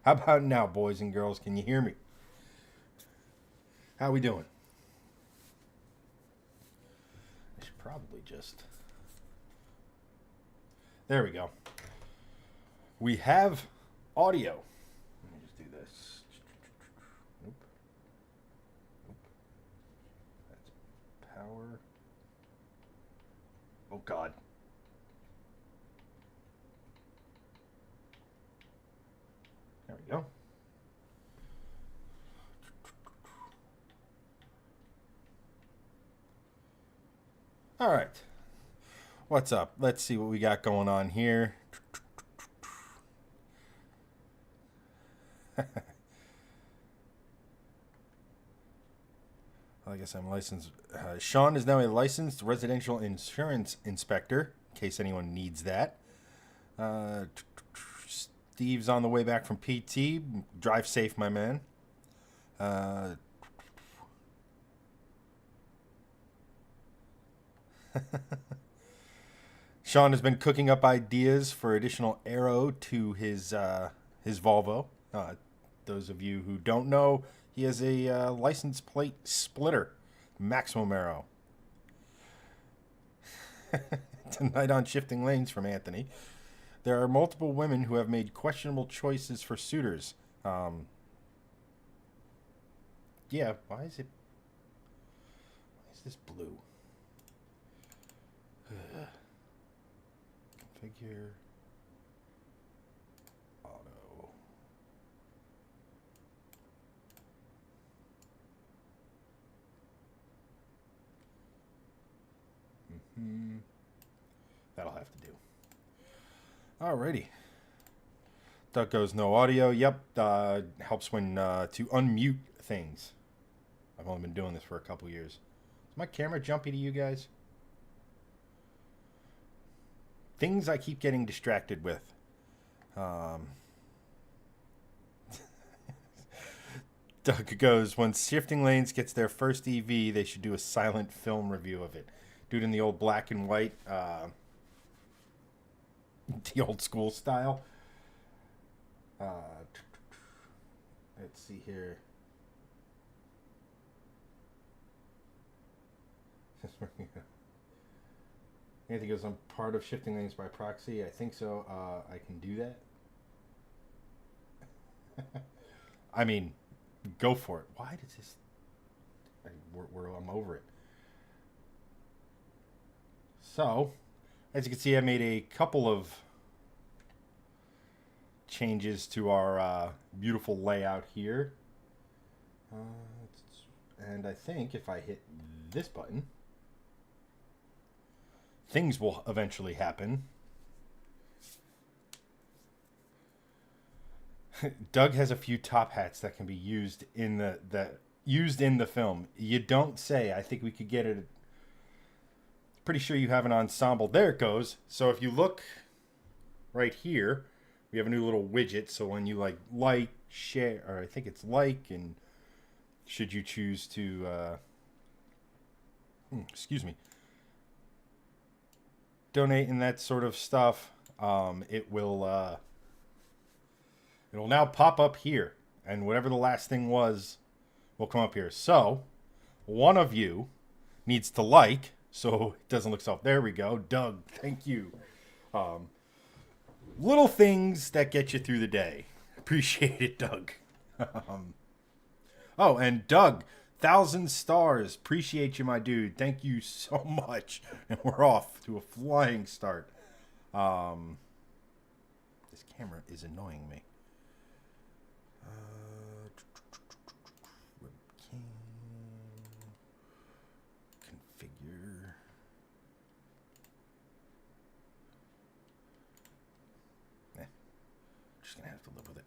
How about now, boys and girls? Can you hear me? How we doing? I should probably just. There we go. We have audio. Let me just do this. Nope. Nope. That's power. Oh, God. There we go. All right. What's up? Let's see what we got going on here. I guess I'm licensed. Sean is now a licensed residential insurance inspector, in case anyone needs that. Steve's on the way back from PT. Drive safe, my man. Sean has been cooking up ideas for additional aero to his Volvo. Those of you who don't know, he has a license plate splitter, maximum aero. Tonight on Shifting Lanes from Anthony. There are multiple women who have made questionable choices for suitors. Yeah, why is this blue? Configure auto. That'll have to do. Alrighty. Duck goes no audio. Yep. Helps when to unmute things. I've only been doing this for a couple years. Is my camera jumpy to you guys? Things I keep getting distracted with. Doug goes, when Shifting Lanes gets their first EV, they should do a silent film review of it. Do it in the old black and white, the old school style. Let's see here. Anthony goes, I'm part of Shifting Lanes by proxy. I think so. I can do that. I mean, go for it. Why does this... I'm over it. So, as you can see, I made a couple of changes to our beautiful layout here. And I think if I hit this button, things will eventually happen. Doug has a few top hats that can be used in the film. You don't say. I think we could get it. Pretty sure you have an ensemble. There it goes. So if you look right here, we have a new little widget. So when you like, share, or I think it's like, and should you choose to, excuse me, donate and that sort of stuff, it will now pop up here, and whatever the last thing was will come up here. So one of you needs to like, so it doesn't look soft. There we go. Doug, thank you. Little things that get you through the day. Appreciate it, Doug. Oh, and Doug, 1,000 stars. Appreciate you, my dude. Thank you so much. And we're off to a flying start. This camera is annoying me. Webcam. Configure. Just gonna have to live with it.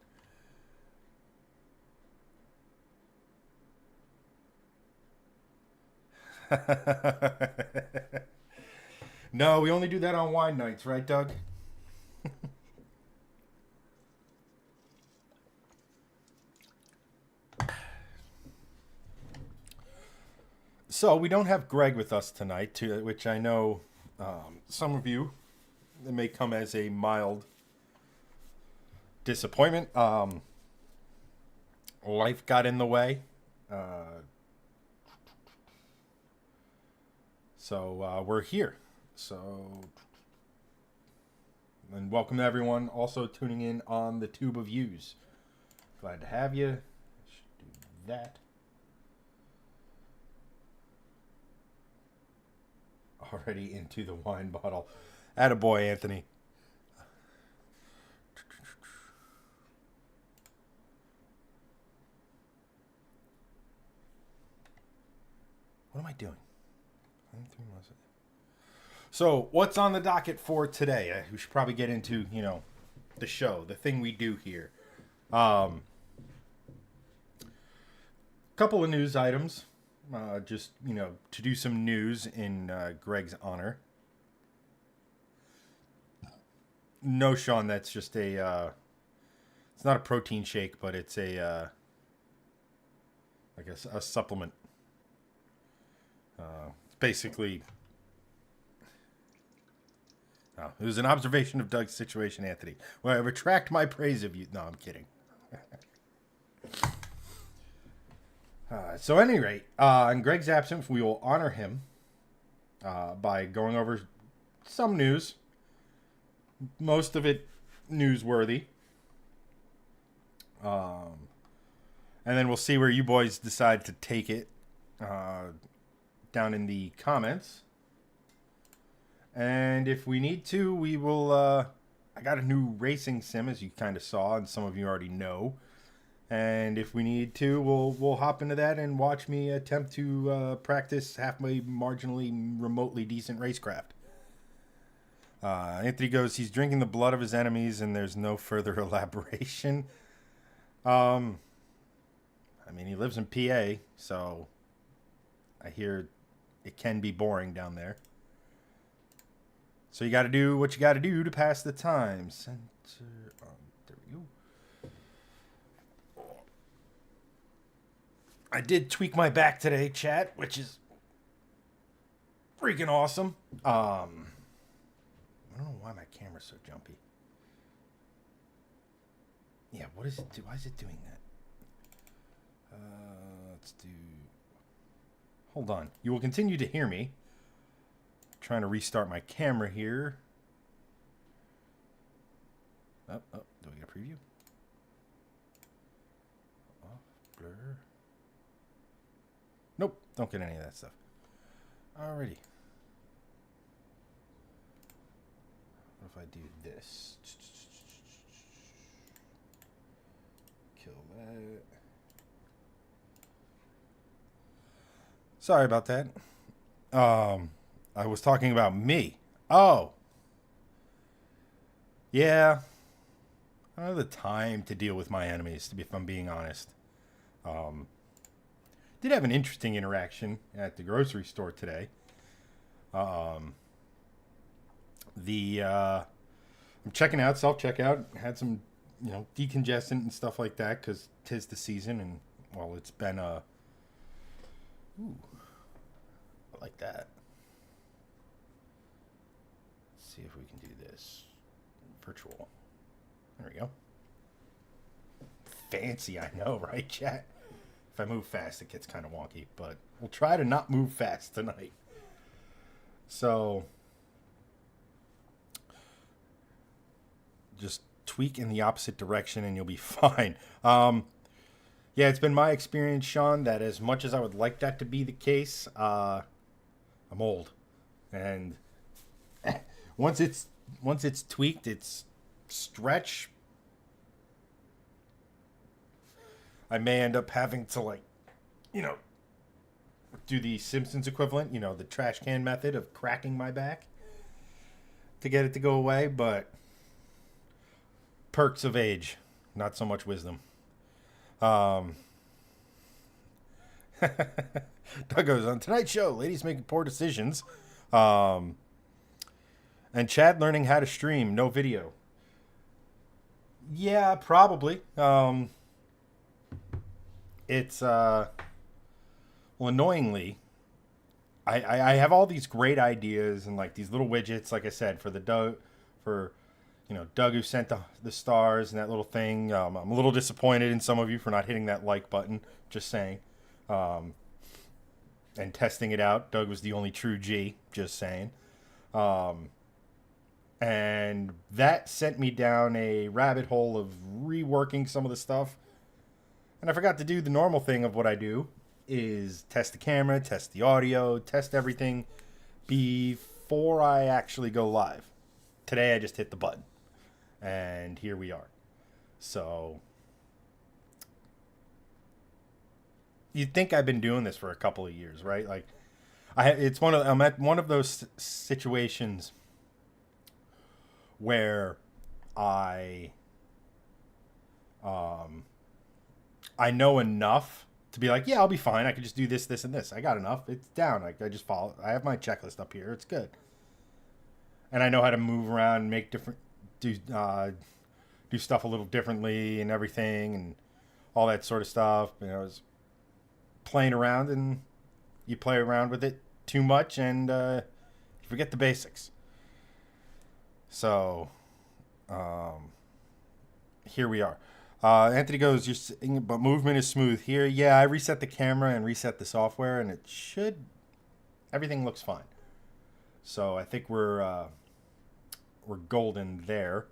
No, we only do that on wine nights, right, Doug? So we don't have Greg with us tonight, which I know some of you, it may come as a mild disappointment. life got in the way. So we're here. So, and welcome everyone also tuning in on the Tube of Views. Glad to have you. Should do that. Already into the wine bottle. Attaboy, Anthony. What am I doing? So, what's on the docket for today? We should probably get into, the show, the thing we do here. Couple of news items. Just, to do some news in Greg's honor. No, Sean, that's just a, it's not a protein shake, but it's a, I guess, a supplement. It's basically, it was an observation of Doug's situation, Anthony. Well, I retract my praise of you. No, I'm kidding. So, at any rate, in Greg's absence, we will honor him by going over some news. Most of it newsworthy. And then we'll see where you boys decide to take it down in the comments. And if we need to, we will... I got a new racing sim, as you kind of saw, and some of you already know. And if we need to, we'll hop into that and watch me attempt to practice halfway, marginally, remotely decent racecraft. Anthony goes, he's drinking the blood of his enemies, and there's no further elaboration. I mean, he lives in PA, so I hear it can be boring down there. So you got to do what you got to do to pass the time. Center. There we go. I did tweak my back today, chat, which is freaking awesome. I don't know why my camera's so jumpy. Yeah, what is it do? Why is it doing that? Let's do... Hold on. You will continue to hear me. I'm trying to restart my camera here. Oh, do we get a preview? Off, blur. Nope, don't get any of that stuff. Alrighty. What if I do this? Kill that. Sorry about that. I was talking about me. Oh. Yeah. I don't have the time to deal with my enemies, if I'm being honest. Did have an interesting interaction at the grocery store today. I'm checking out, self-checkout. Had some, decongestant and stuff like that because 'tis the season, and well, it's been ooh, I like that. Let's see if we can do this virtual. There we go. Fancy, I know, right, chat? If I move fast, it gets kind of wonky, but we'll try to not move fast tonight. So, just tweak in the opposite direction and you'll be fine. Yeah, it's been my experience, Sean, that as much as I would like that to be the case, I'm old. And once it's tweaked, it's stretch. I may end up having to, do the Simpsons equivalent, the trash can method of cracking my back to get it to go away, but perks of age, not so much wisdom. Doug goes, on tonight's show, ladies making poor decisions, and Chad learning how to stream, no video. Yeah, probably. It's annoyingly, I have all these great ideas and like these little widgets, like I said, for the for Doug who sent the stars and that little thing. I'm a little disappointed in some of you for not hitting that like button. Just saying. Um, and testing it out. Doug was the only true G. Just saying. Um, and that sent me down a rabbit hole of reworking some of the stuff. And I forgot to do the normal thing of what I do is test the camera, test the audio, test everything before I actually go live. Today I just hit the button. And here we are. So you'd think I've been doing this for a couple of years, right? Like I'm at one of those situations where I I know enough to be like, yeah, I'll be fine. I can just do this, this, and this. I got enough. It's down. I just follow. I have my checklist up here. It's good. And I know how to move around and make different, do stuff a little differently and everything and all that sort of stuff. I was playing around, and you play around with it too much and you forget the basics. So, here we are. Anthony goes, you're saying, but movement is smooth here. Yeah, I reset the camera and reset the software, and everything looks fine. So I think we're golden there.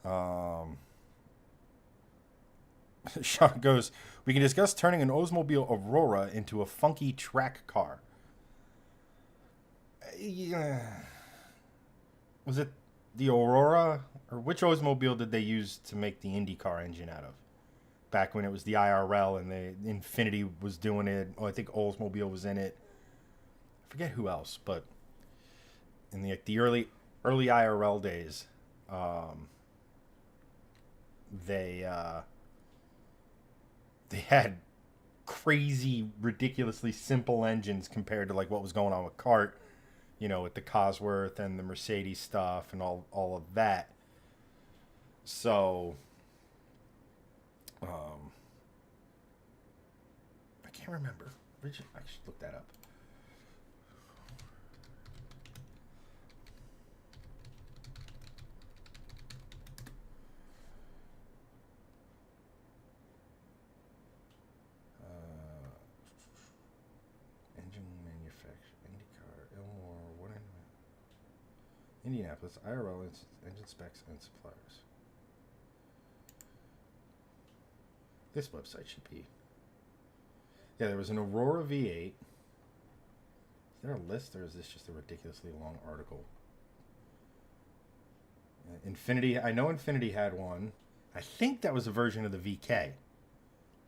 Sean goes, we can discuss turning an Oldsmobile Aurora into a funky track car. Yeah. Was it the Aurora? Or which Oldsmobile did they use to make the IndyCar engine out of? Back when it was the IRL and the Infiniti was doing it. Oh, I think Oldsmobile was in it. I forget who else, but in the early IRL days, they had crazy, ridiculously simple engines compared to like what was going on with CART, with the Cosworth and the Mercedes stuff and all of that. So, I can't remember. I should look that up. Engine manufacturer, IndyCar, Ilmore, what? Indianapolis, IRL, engine specs and suppliers. This website should be. Yeah, there was an Aurora V8. Is there a list, or is this just a ridiculously long article? Infiniti. I know Infiniti had one. I think that was a version of the VK.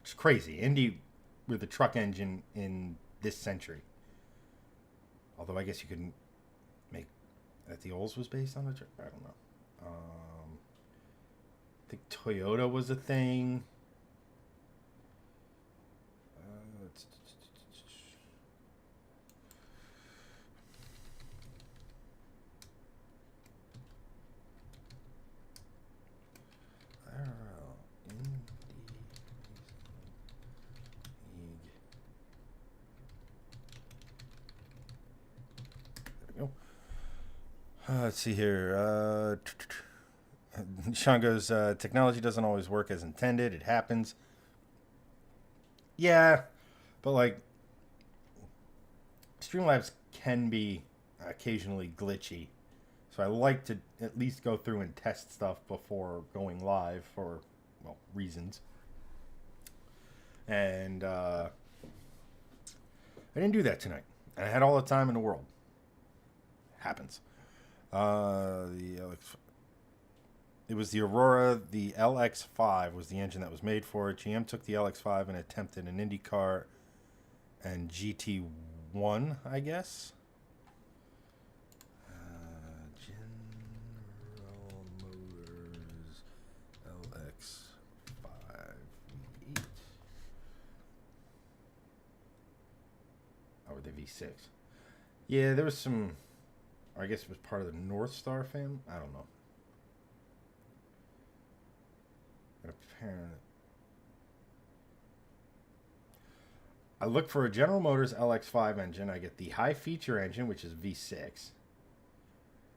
Which is crazy. Indy with a truck engine in this century. Although I guess you couldn't make that the Olds was based on the truck. I don't know. I think Toyota was a thing. Let's see here. Sean goes, technology doesn't always work as intended. It happens. Yeah, but like, Streamlabs can be occasionally glitchy. So I like to at least go through and test stuff before going live for, reasons. And I didn't do that tonight. And I had all the time in the world. Happens. It was the Aurora. The LX5 was the engine that was made for it. GM took the LX5 and attempted an IndyCar and GT1, I guess. General Motors LX5 V8. Or the V6. Yeah, there was some. I guess it was part of the North Star family. I don't know. But apparently, I look for a General Motors LX5 engine. I get the high feature engine, which is V6.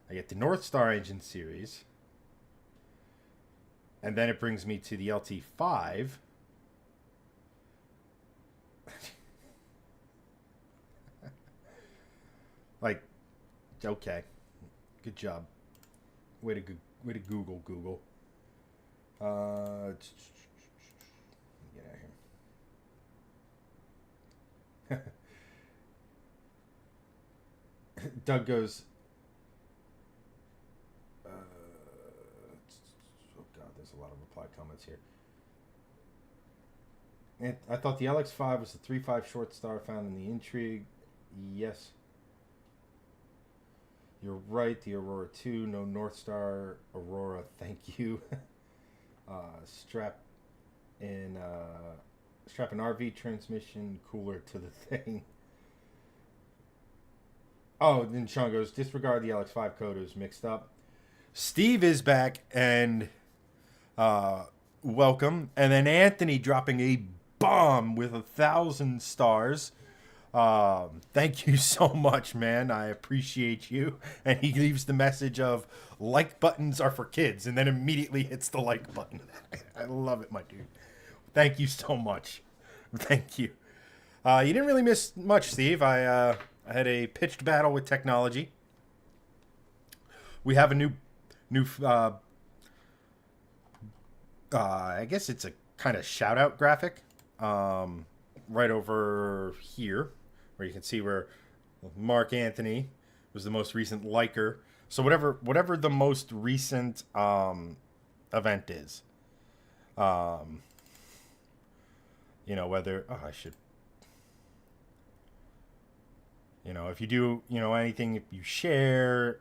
I get the North Star engine series. And then it brings me to the LT5. Like, okay, good job. Way to Google. Get out of here. Doug goes. Oh God, there's a lot of reply comments here. And I thought the LX5 was the 3.5 short star found in the Intrigue. Yes. You're right, the Aurora 2, no North Star Aurora, thank you. Strap an RV transmission cooler to the thing. Oh, then Sean goes, disregard the LX5 code, it was mixed up. Steve is back, and welcome. And then Anthony dropping a bomb with 1,000 stars. Thank you so much, man. I appreciate you. And he leaves the message of like buttons are for kids, and then immediately hits the like button. I love it, my dude. Thank you so much. Thank you. You didn't really miss much, Steve. I had a pitched battle with technology. We have a new I guess it's a kind of shout out graphic right over here, where you can see where Mark Anthony was the most recent liker. So whatever the most recent event is, whether I should, if you do anything, if you share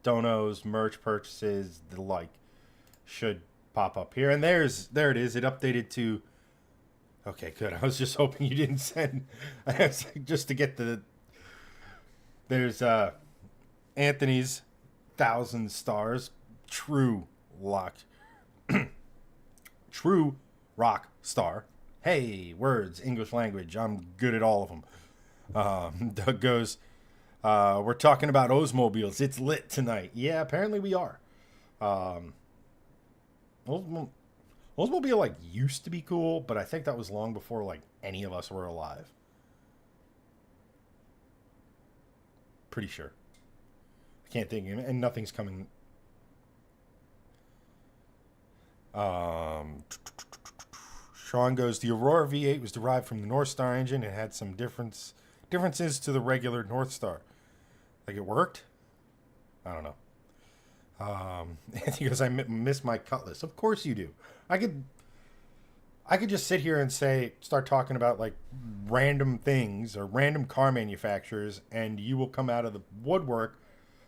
donos, merch purchases, the like should pop up here. And there it is. It updated to. Okay, good. I was just hoping you didn't send just to get the. There's Anthony's 1,000 stars. True rock star. Hey, words, English language. I'm good at all of them. Doug goes, we're talking about Oldsmobiles. It's lit tonight. Yeah, apparently we are. Oldsmobile like used to be cool, but I think that was long before like any of us were alive. Pretty sure. I can't think of it, and nothing's coming. Sean goes, the Aurora V8 was derived from the North Star engine and had some differences to the regular North Star. Like it worked? I don't know. He goes, I miss my Cutlass. Of course you do. I could just sit here and start talking about like random things or random car manufacturers, and you will come out of the woodwork,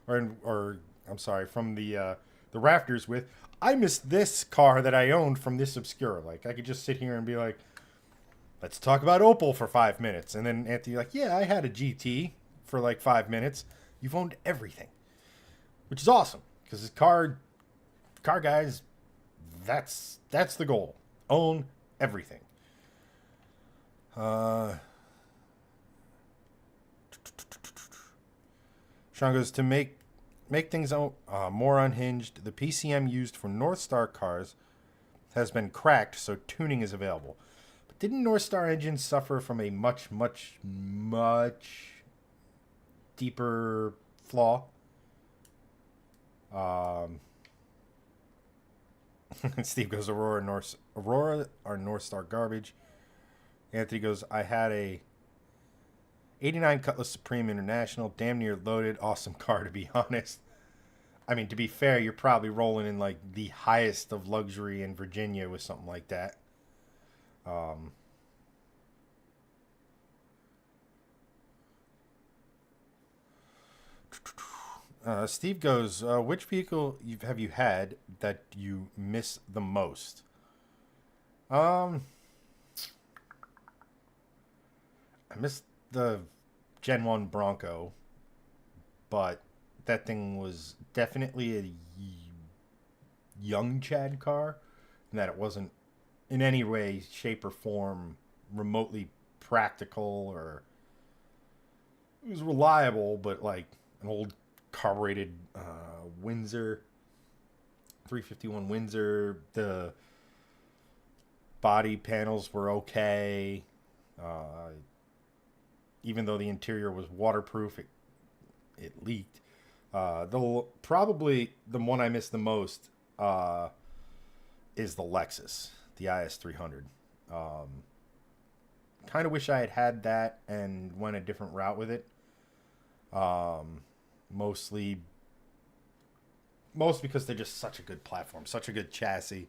or I'm sorry, from the rafters with, I missed this car that I owned from this obscure. Like I could just sit here and be like, let's talk about Opel for 5 minutes, and then Anthony like, yeah, I had a GT for like 5 minutes. You've owned everything, which is awesome because car guys, that's the goal. Own everything. Sean goes, to make things more unhinged, the PCM used for North Star cars has been cracked, so tuning is available. But didn't North Star engines suffer from a much, much, much deeper flaw? Steve goes, Aurora are North Star garbage. Anthony goes, I had a 89 Cutlass Supreme International, damn near loaded, awesome car to be honest. I mean, to be fair, you're probably rolling in like the highest of luxury in Virginia with something like that. Steve goes, which vehicle have you had that you miss the most? I missed the Gen 1 Bronco, but that thing was definitely a young Chad car, and that it wasn't in any way, shape, or form remotely practical, or it was reliable, but like an old carbureted Windsor 351 Windsor. The body panels were okay. Even though the interior was waterproof, it leaked. Probably the one I missed the most is the Lexus, the IS300. Kind of wish I had that and went a different route with it. Mostly because they're just such a good platform, such a good chassis.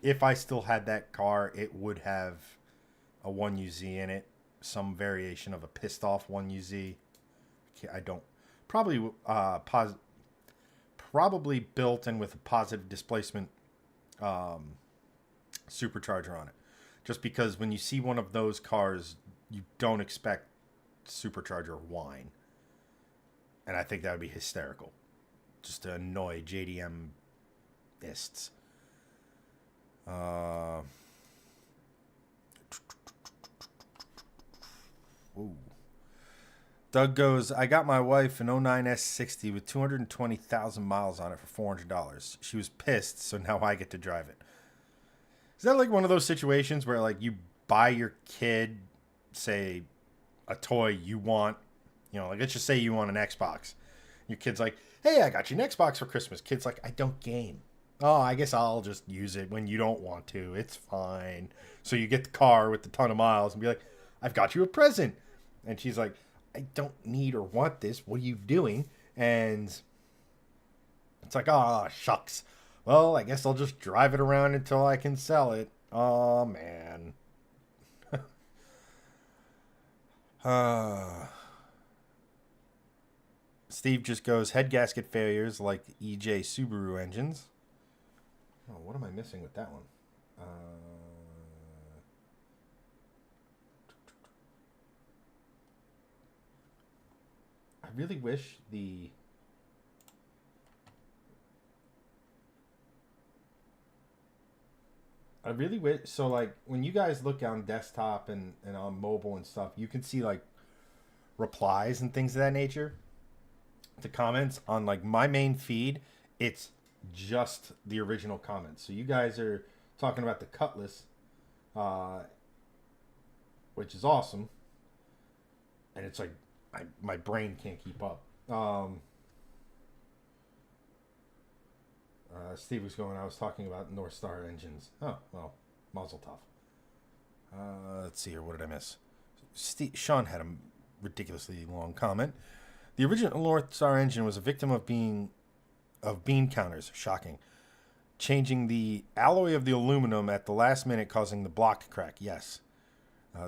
If I still had that car, it would have a 1UZ in it, some variation of a pissed off 1UZ. I don't probably probably built in with a positive displacement supercharger on it. Just because when you see one of those cars, you don't expect supercharger whine. And I think that would be hysterical. Just to annoy JDM-ists. Ooh. Doug goes, I got my wife an 09 S60 with 220,000 miles on it for $400. She was pissed, so now I get to drive it. Is that like one of those situations where like you buy your kid, say, a toy you want, like let's just say you want an Xbox. Your kid's like, hey, I got you an Xbox for Christmas. Kid's like, I don't game. Oh, I guess I'll just use it when you don't want to. It's fine. So you get the car with a ton of miles and be like, I've got you a present. And she's like, I don't need or want this. What are you doing? And it's like, oh, shucks. Well, I guess I'll just drive it around until I can sell it. Oh, man. Steve just goes, head gasket failures like the EJ Subaru engines. Oh, what am I missing with that one? I really wish so like when you guys look on desktop and on mobile and stuff, you can see like replies and things of that nature to comments on like my main feed. It's just the original comments. So you guys are talking about the Cutlass, which is awesome. And it's like my brain can't keep up. Steve was going, I was talking about North Star engines. Oh, well, Mazel Tov. Let's see here. What did I miss? Sean had a ridiculously long comment. The original North Star engine was a victim of bean counters. Shocking. Changing the alloy of the aluminum at the last minute, causing the block crack. Yes.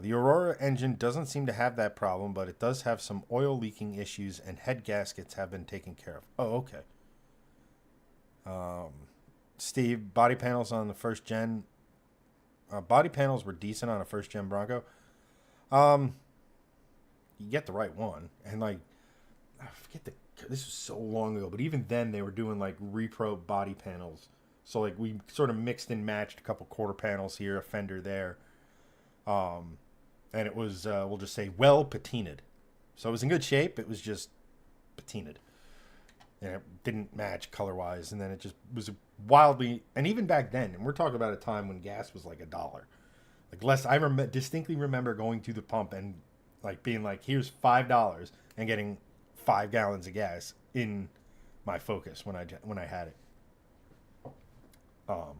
The Aurora engine doesn't seem to have that problem, but it does have some oil leaking issues, and head gaskets have been taken care of. Oh, okay. Steve, body panels on the first gen. Body panels were decent on a first gen Bronco. You get the right one, and like I forget this was so long ago, but even then they were doing like repro body panels. So like we sort of mixed and matched a couple quarter panels here, a fender there, and it was we'll just say well patinaed. So it was in good shape. It was just patinaed. And it didn't match color-wise, and then it just was wildly... And even back then, and we're talking about a time when gas was like $1. Like I distinctly remember going to the pump and like being like, here's $5, and getting 5 gallons of gas in my Focus when I had it. And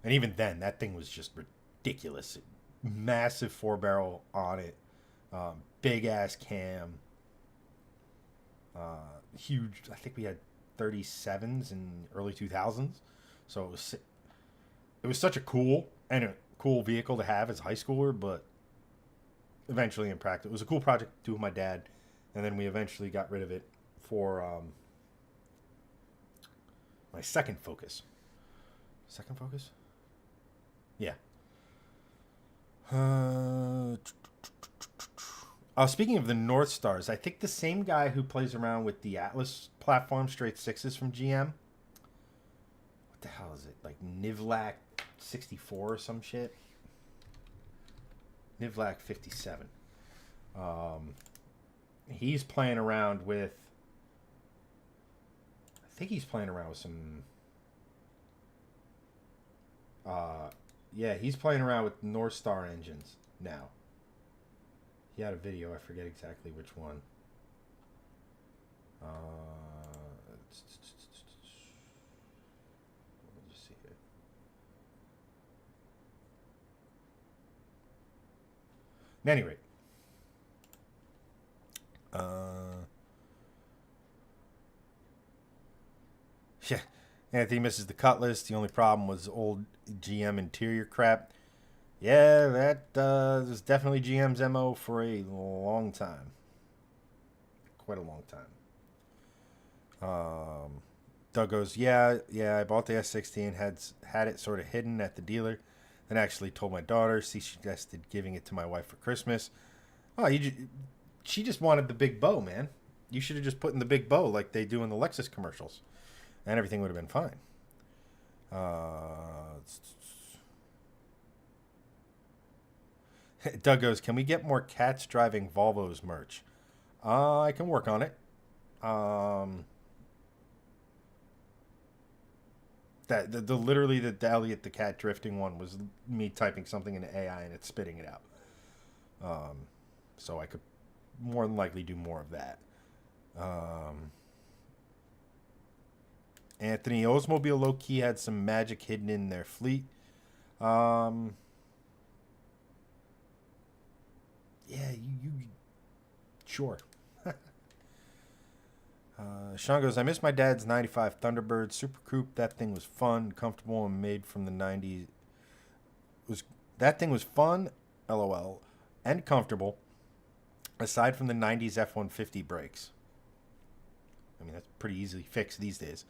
even then, that thing was just ridiculous. Massive 4-barrel on it. Big-ass cam. Huge. I think we had 37s in early 2000s, so it was such a cool vehicle to have as a high schooler. But eventually, in practice, it was a cool project to do with my dad, and then we eventually got rid of it for my second Focus. Second Focus, yeah. Speaking of the North Stars, I think the same guy who plays around with the Atlas platform straight sixes from GM. What the hell is it? Like Nivlac 64 or some shit? Nivlac 57. He's playing around with, I think he's playing around with some. Yeah, he's playing around with North Star engines now. He had a video. I forget exactly which one. We'll just see it. At any rate, yeah, Anthony misses the Cutlass. The only problem was old GM interior crap. Yeah, that was definitely GM's MO for a long time. Quite a long time. Doug goes, yeah, I bought the S16, had it sort of hidden at the dealer, then actually told my daughter. She suggested giving it to my wife for Christmas. Oh, she just wanted the big bow, man. You should have just put in the big bow like they do in the Lexus commercials, and everything would have been fine. Doug goes, can we get more cats driving Volvos merch? I can work on it. That the literally the Elliot the cat drifting one was me typing something into AI and it's spitting it out. So I could more than likely do more of that. Anthony, Oldsmobile low key had some magic hidden in their fleet. Yeah, you sure. Sean goes, I miss my dad's 95 Thunderbird Super Coupe. That thing was fun, comfortable, and made from the 90s. That thing was fun, LOL, and comfortable, aside from the 90s F-150 brakes. I mean, that's pretty easily fixed these days.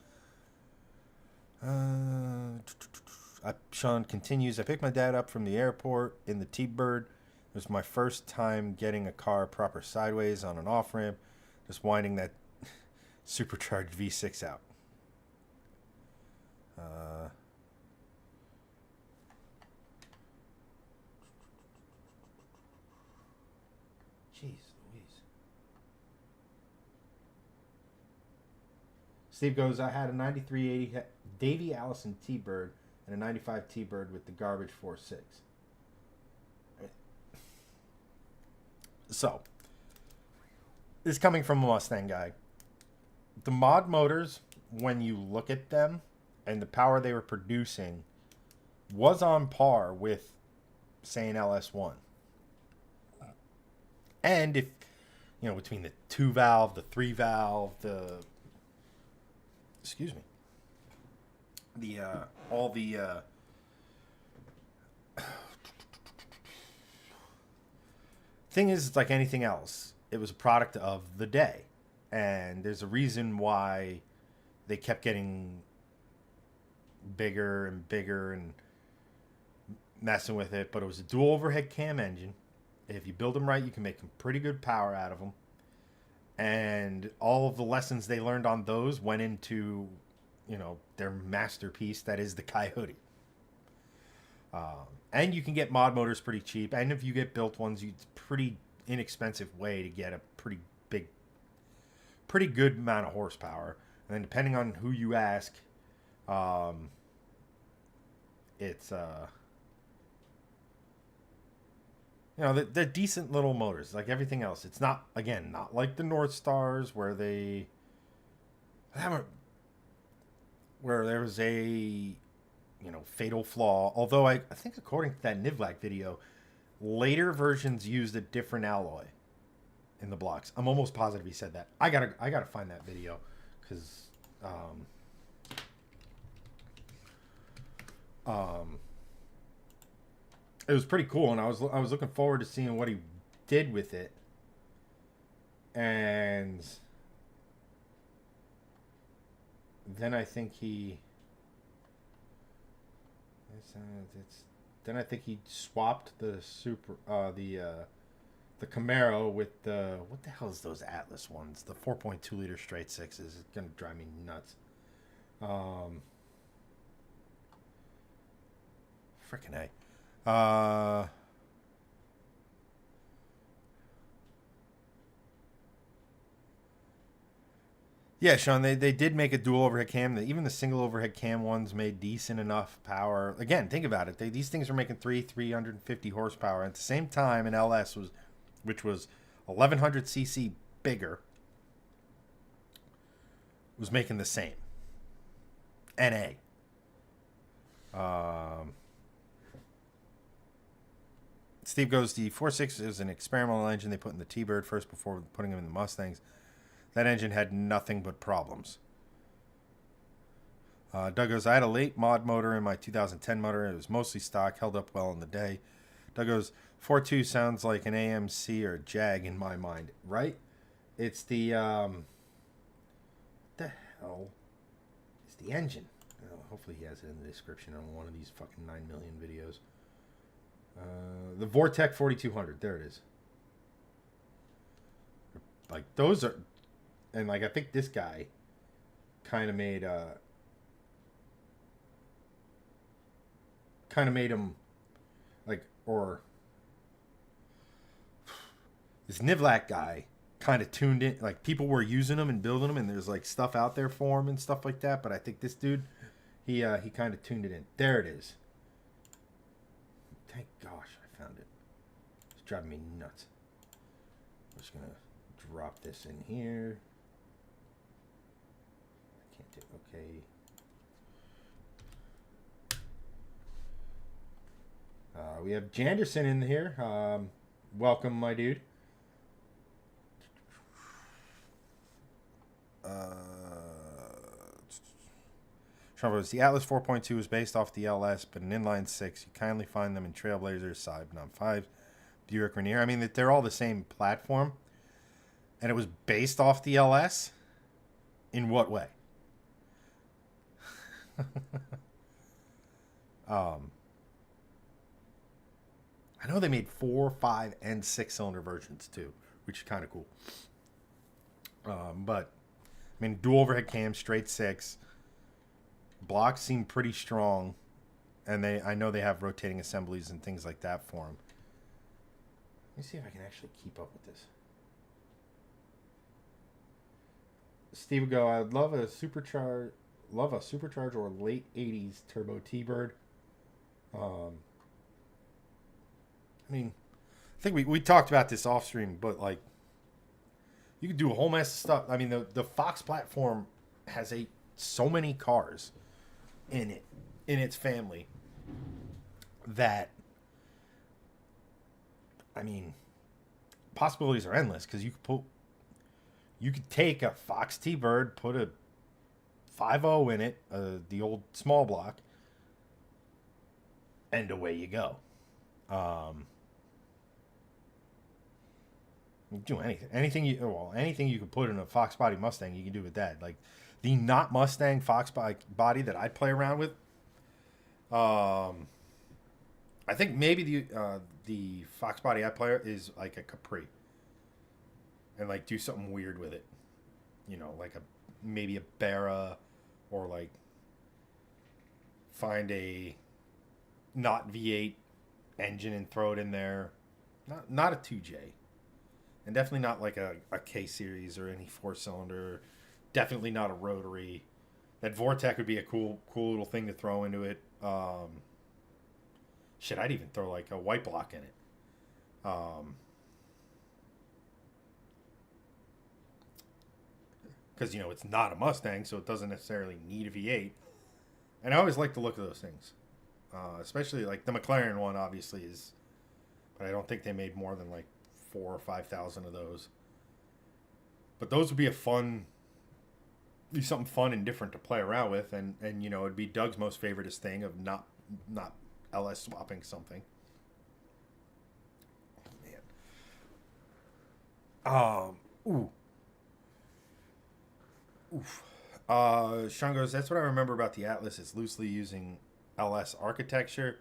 Sean continues, I picked my dad up from the airport in the T-Bird. It was my first time getting a car proper sideways on an off-ramp, just winding that supercharged V6 out. Jeez Louise. Steve goes, I had a 9380 Davey Allison T-Bird and a 95 T-Bird with the garbage 4.6. So, this is coming from a Mustang guy. The mod motors, when you look at them and the power they were producing, was on par with, say, an LS1. And if, between the 2-valve, the 3-valve, all the thing is, it's like anything else. It was a product of the day. And there's a reason why they kept getting bigger and bigger and messing with it. But it was a dual overhead cam engine. If you build them right, you can make some pretty good power out of them. And all of the lessons they learned on those went into, their masterpiece that is the Coyote. And you can get mod motors pretty cheap. And if you get built ones, it's a pretty inexpensive way to get a pretty good amount of horsepower. And then depending on who you ask, it's they're decent little motors like everything else. It's not like the North Stars where there was a fatal flaw. Although I think according to that Nivlak video, later versions used a different alloy in the blocks. I'm almost positive he said that. I gotta find that video because it was pretty cool, and I was looking forward to seeing what he did with it. And then I think he swapped the the Camaro with the, what the hell is those Atlas ones? The 4.2 liter straight sixes. It's gonna drive me nuts. Frickin' A. Yeah, Sean, they did make a dual overhead cam. Even the single overhead cam ones made decent enough power. Again, think about it. These things were making 350 horsepower. At the same time, an LS was, which was 1100 cc bigger, was making the same. NA. Steve goes, the 4.6 is an experimental engine they put in the T-Bird first before putting them in the Mustangs. That engine had nothing but problems. Doug goes, I had a late mod motor in my 2010 motor. It was mostly stock, held up well in the day. Doug goes, 4.2 sounds like an AMC or a Jag in my mind, right? It's the, what the hell is the engine? Oh, hopefully he has it in the description on one of these fucking 9 million videos. The Vortec 4200, there it is. Like, those are, and like, I think this guy kind of made him like, or this Nivlak guy kind of tuned in, like people were using them and building them, and there's like stuff out there for him and stuff like that. But I think this dude, he kind of tuned it in. There it is. Thank gosh I found it. It's driving me nuts. I'm just gonna drop this in here. I can't do okay. We have Janderson in here. Welcome, my dude. The Atlas 4.2 is based off the LS, but an inline 6. You kindly find them in Trailblazers, Saab 5, Buick Rainier. I mean, they're all the same platform. And it was based off the LS? In what way? I know they made 4, 5, and 6-cylinder versions too, which is kind of cool. But, I mean, dual overhead cam, straight 6. Blocks seem pretty strong. And I know they have rotating assemblies and things like that for them. Let me see if I can actually keep up with this. Steve would go, I'd love a supercharged or late 80s turbo T-Bird. I mean, I think we talked about this off stream, but like, you could do a whole mess of stuff. I mean, the Fox platform has so many cars in its family that, I mean, possibilities are endless, because you could take a Fox T-Bird, put a 5.0 in it, the old small block, and away you go. Do anything you could put in a Fox body Mustang, you can do with that. Like the not Mustang Fox body that I play around with. I think maybe the Fox body I play is like a Capri, and like do something weird with it. You know, like maybe a Barra, or like find a not V8 engine and throw it in there. Not a 2J. And definitely not like a K series or any 4-cylinder. Definitely not a rotary. That Vortec would be a cool little thing to throw into it. Shit, I'd even throw like a white block in it. Because, you know, it's not a Mustang, so it doesn't necessarily need a V8. And I always like the look of those things. Especially like the McLaren one, obviously, is. But I don't think they made more than like 4,000 or 5,000 of those. But those would be something fun and different to play around with, and you know, it'd be Doug's most favoriteest thing of not LS swapping something. Oh, man. Oof. Sean goes, that's what I remember about the Atlas. It's loosely using LS architecture.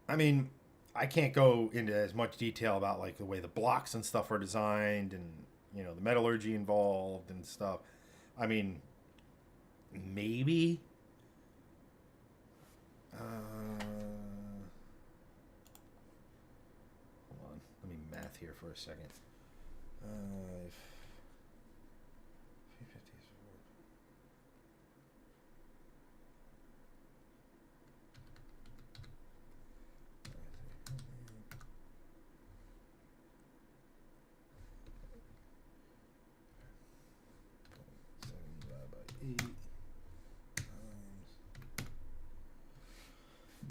I mean, I can't go into as much detail about like the way the blocks and stuff are designed, and you know, the metallurgy involved and stuff. I mean, maybe. Hold on, let me math here for a second.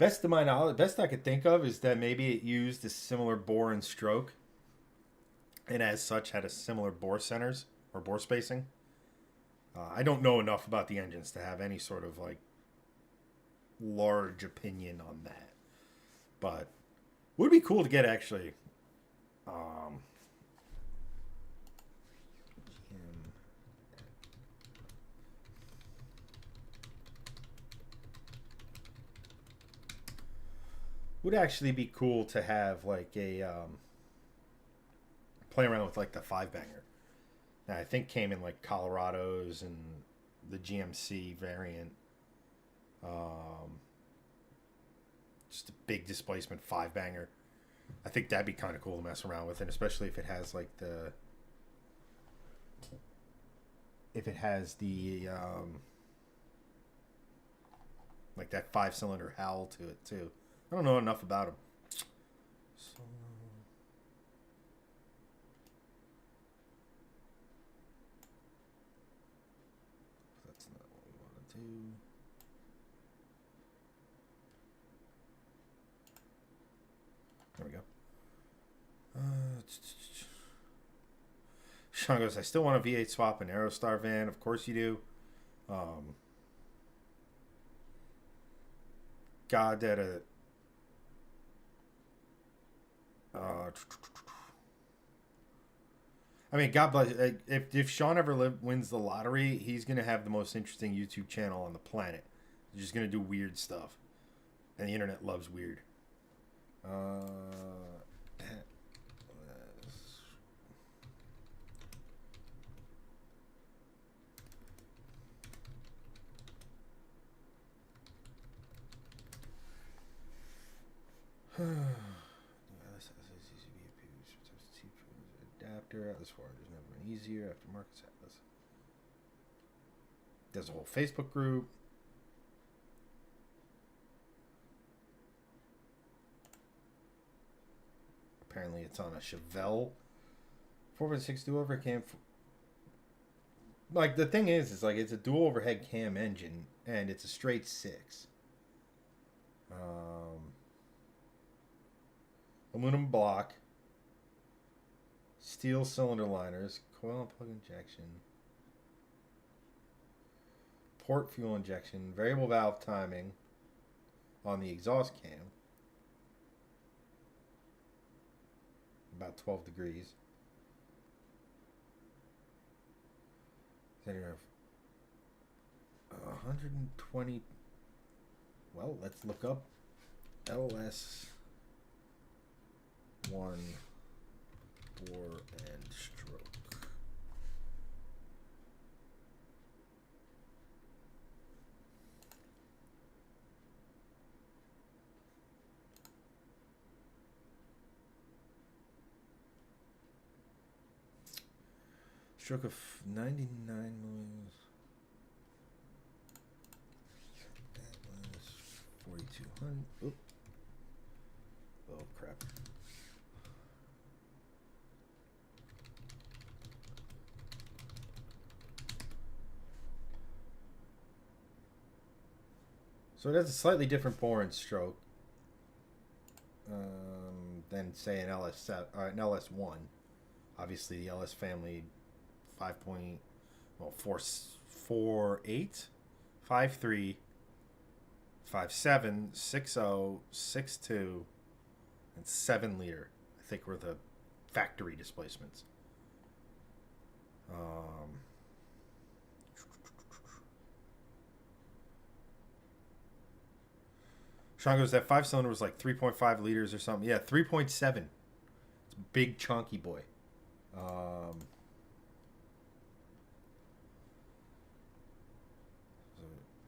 Best of my knowledge, best I could think of is that maybe it used a similar bore and stroke, and as such had a similar bore centers or bore spacing. I don't know enough about the engines to have any sort of like large opinion on that, but would be cool to get actually. Um, would actually be cool to have like a play around with like the five banger. Now, I think came in like Colorados and the GMC variant. Um, just a big displacement five banger. I think that'd be kind of cool to mess around with, and especially if it has like the if it has the like that 5-cylinder howl to it too. I don't know enough about them. So, that's not what we want to do. There we go. Sean goes, I still want a V8 swap an Aerostar van. Of course you do. God, that I mean, God bless. If Sean ever wins the lottery, he's gonna have the most interesting YouTube channel on the planet. He's just gonna do weird stuff, and the internet loves weird. Adapter Atlas 400 has never been easier. Aftermarket Atlas. There's a whole Facebook group. Apparently, it's on a Chevelle 4x6 dual overhead cam. Like the thing is like it's a dual overhead cam engine and it's a straight six. Aluminum block, steel cylinder liners, coil and plug injection, port fuel injection, variable valve timing on the exhaust cam, about 12 degrees. Then you have 120. Well, let's look up LS1 bore and stroke. Stroke of 99 millimeters. 4,200. Oop. Oh, crap. So it has a slightly different bore and stroke than, say, an LS7 or an LS1. Obviously, the LS family 4.8, 5.3, 5.7, 6.0, 6.2, and 7 liter. I think were the factory displacements. Sean goes, that 5-cylinder was like 3.5 liters or something. Yeah, 3.7. It's a big, chunky boy.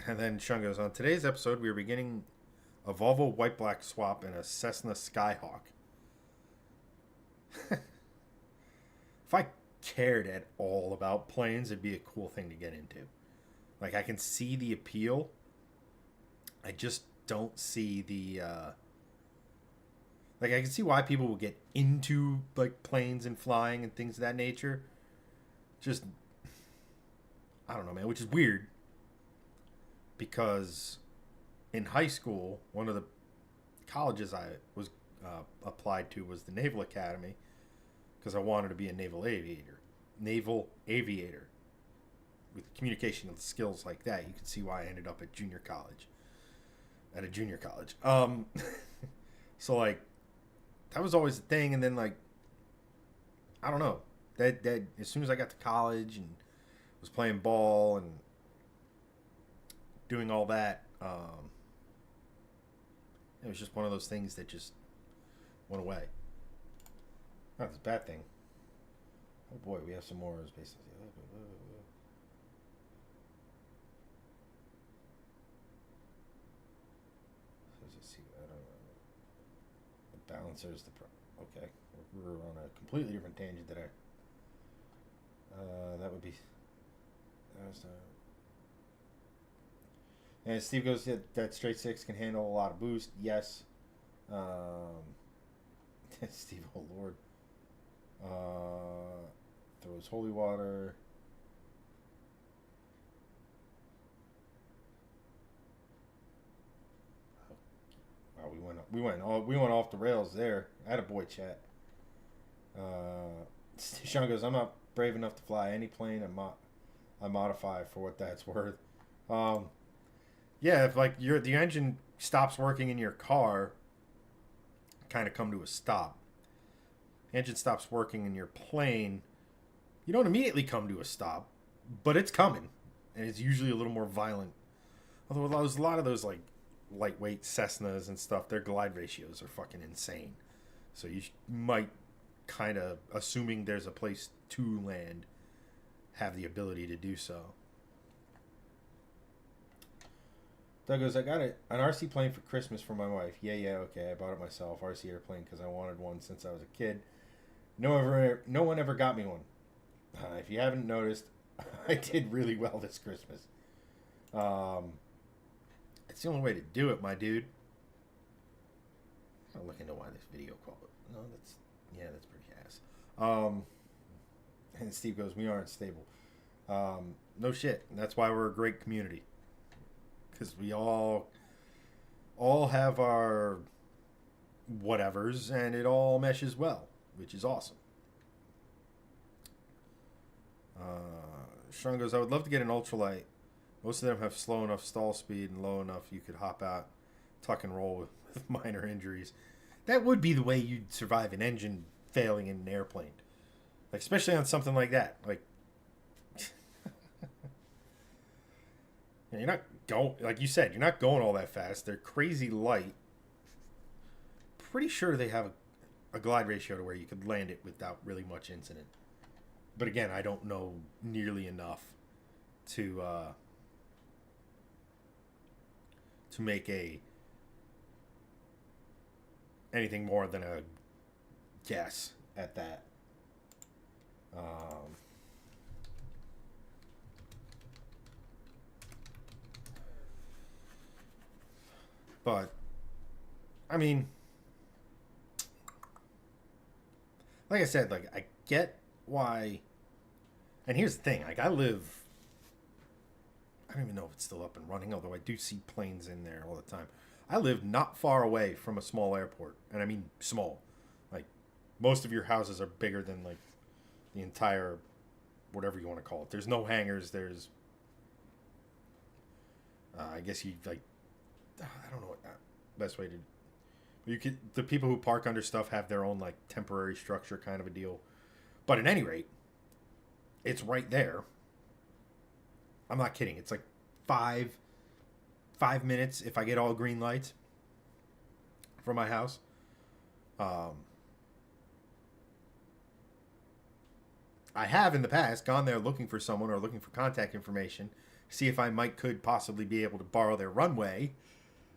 And then Sean goes, on today's episode, we are beginning a Volvo white black swap and a Cessna Skyhawk. If I cared at all about planes, it'd be a cool thing to get into. Like, I can see the appeal. I just don't see the like I can see why people will get into like planes and flying and things of that nature. Just I don't know, man, which is weird because in high school, one of the colleges I was applied to was the Naval Academy because I wanted to be a naval aviator. Naval aviator with communication skills like that. You can see why I ended up at junior college. At a junior college. So like that was always the thing, and then like I don't know. That as soon as I got to college and was playing ball and doing all that, it was just one of those things that just went away. Not this bad thing. Oh boy, we have some more spaces. Let's see. I don't know. The balancer is the okay. We're on a completely different tangent that that would be. And Steve goes that straight six can handle a lot of boost. Yes. Steve, oh Lord. Throws holy water. Wow, we went off the rails there. Attaboy, chat. Sean goes, I'm not brave enough to fly any plane. I modify for what that's worth. Yeah, if like the engine stops working in your car, kind of come to a stop. Engine stops working in your plane, you don't immediately come to a stop, but it's coming, and it's usually a little more violent. Although a lot of those like lightweight Cessnas and stuff, their glide ratios are fucking insane. So you might kind of, assuming there's a place to land, have the ability to do so. Doug goes, I got an RC plane for Christmas for my wife. Yeah, okay. I bought it myself, RC airplane, because I wanted one since I was a kid. No one ever got me one. If you haven't noticed, I did really well this Christmas. It's the only way to do it, my dude. I'll look into why this video called it. No, that's pretty ass. And Steve goes, we aren't stable. No shit. That's why we're a great community. Because we all have our whatevers, and it all meshes well, which is awesome. Sean goes, I would love to get an ultralight. Most of them have slow enough stall speed and low enough you could hop out, tuck and roll with minor injuries. That would be the way you'd survive an engine failing in an airplane. Like, especially on something like that. Like, you're not going, like you said, you're not going all that fast. They're crazy light. Pretty sure they have a glide ratio to where you could land it without really much incident. But again, I don't know nearly enough to make anything more than a guess at that. But I mean, like I said, like I get why. And here's the thing: like I don't even know if it's still up and running, although I do see planes in there all the time. I live not far away from a small airport, and I mean small. Like most of your houses are bigger than like the entire, whatever you want to call it. There's no hangars. There's, I guess you like, I don't know what that best way to. You could, the people who park under stuff have their own like temporary structure kind of a deal, but at any rate, it's right there. I'm not kidding. It's like 5 minutes if I get all green lights from my house. I have in the past gone there looking for someone or looking for contact information, see if I could possibly be able to borrow their runway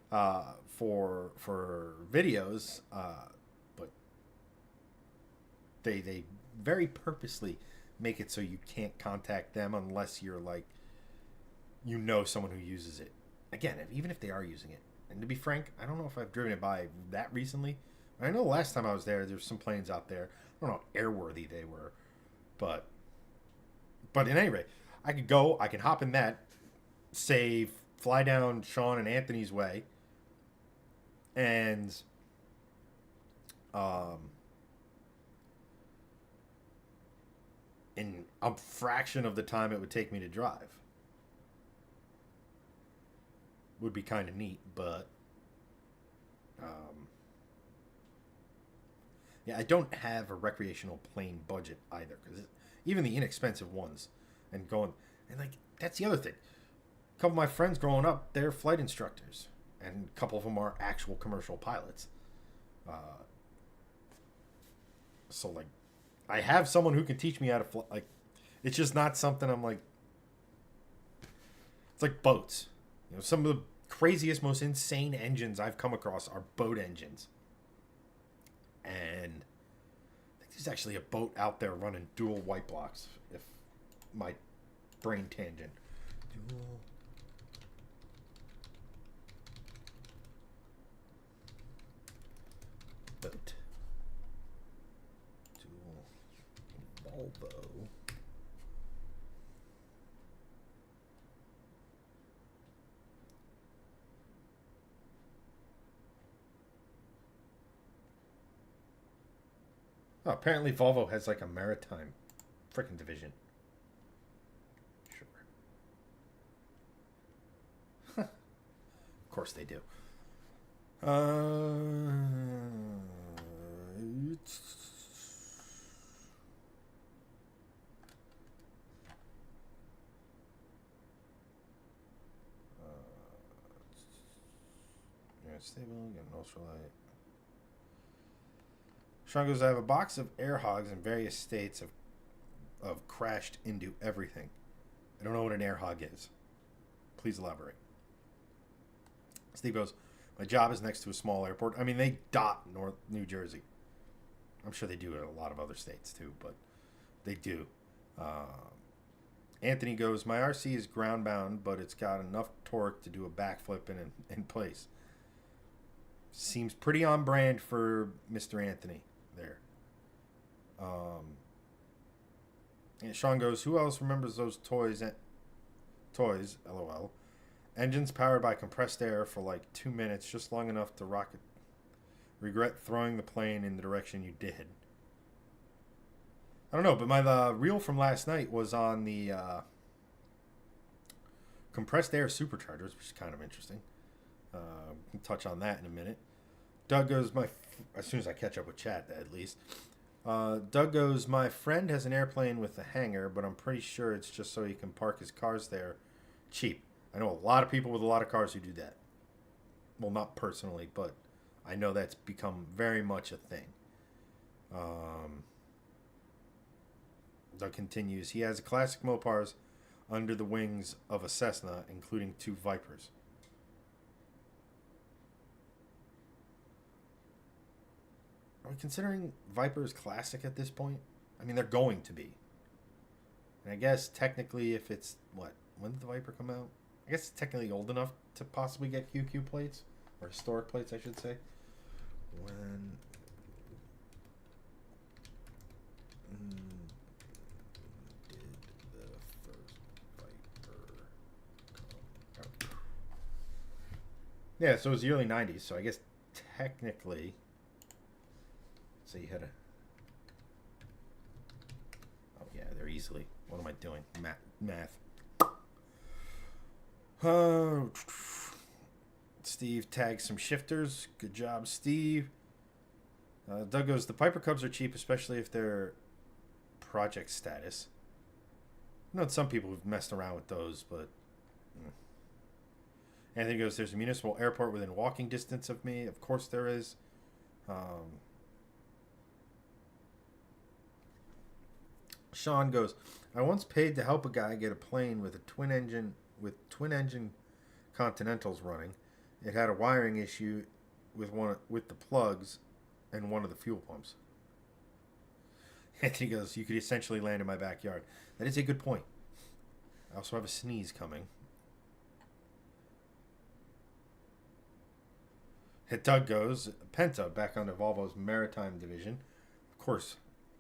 for videos, but they very purposely make it so you can't contact them unless you're like, you know, someone who uses it. Again, even if they are using it. And to be frank, I don't know if I've driven it by that recently. I know the last time I was there's some planes out there. I don't know how airworthy they were. But at any rate, I could go, I can hop in that, fly down Sean and Anthony's way, And um, in a fraction of the time it would take me to drive. Would be kind of neat, but yeah, I don't have a recreational plane budget either, because even the inexpensive ones, and going, and like, that's the other thing. A couple of my friends growing up, they're flight instructors, and a couple of them are actual commercial pilots. So like, I have someone who can teach me how to fly. Like, it's just not something I'm like. It's like boats. You know, some of the craziest, most insane engines I've come across are boat engines. And I think there's actually a boat out there running dual white blocks. If my brain tangent. Dual. Boat. Dual. Volvo. Oh, apparently Volvo has like a maritime freaking division. Sure. Of course they do. It's... yeah, stable, get an ultralight. Sean goes, I have a box of air hogs in various states of crashed into everything. I don't know what an air hog is. Please elaborate. Steve goes, my job is next to a small airport. I mean, they dot North New Jersey. I'm sure they do it in a lot of other states too, but they do. Anthony goes, my RC is ground bound, but it's got enough torque to do a backflip in place. Seems pretty on brand for Mr. Anthony there. And Sean goes, who else remembers those toys? Toys, LOL. Engines powered by compressed air for like 2 minutes, just long enough to rocket. Regret throwing the plane in the direction you did. I don't know, but my reel from last night was on the compressed air superchargers, which is kind of interesting. We'll touch on that in a minute. Doug goes, as soon as I catch up with chat, at least. Doug goes, my friend has an airplane with a hangar, but I'm pretty sure it's just so he can park his cars there cheap. I know a lot of people with a lot of cars who do that. Well, not personally, but I know that's become very much a thing. Doug continues, he has classic Mopars under the wings of a Cessna, including 2 Vipers. Are we considering Vipers classic at this point? I mean, they're going to be. And I guess technically if it's, when did the Viper come out? I guess it's technically old enough to possibly get QQ plates. Or historic plates, I should say. When did the first Viper come out? Yeah, so it was the early 90s, so I guess technically... So you had a... Oh, yeah, they're easily... What am I doing? Math. Steve tags some shifters. Good job, Steve. Doug goes, the Piper Cubs are cheap, especially if they're project status. I know some people have messed around with those, but... Anthony goes, there's a municipal airport within walking distance of me. Of course there is. Sean goes, I once paid to help a guy get a plane with twin engine Continentals running. It had a wiring issue with the plugs and one of the fuel pumps. Anthony goes, you could essentially land in my backyard. That is a good point. I also have a sneeze coming. Doug goes, Penta back onto Volvo's maritime division. Of course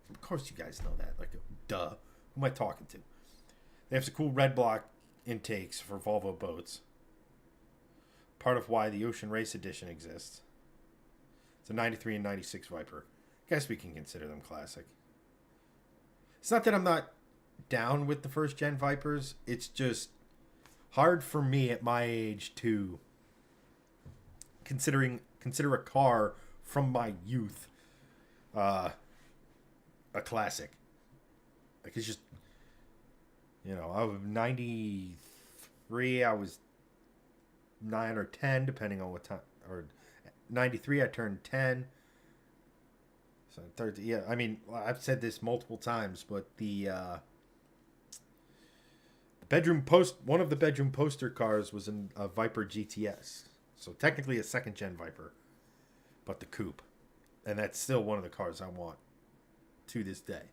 you guys know that. Like, duh. Who am I talking to? They have some cool red block intakes for Volvo boats. Part of why the Ocean Race Edition exists. It's a 93 and 96 Viper. Guess we can consider them classic. It's not that I'm not down with the first gen Vipers. It's just hard for me at my age to consider a car from my youth a classic. Like, it's just, I was 93, I was 9 or 10, depending on what time, or 93, I turned 10. So 30, yeah, I mean, I've said this multiple times, but one of the bedroom poster cars was a Viper GTS. So technically a second gen Viper, but the coupe. And that's still one of the cars I want to this day.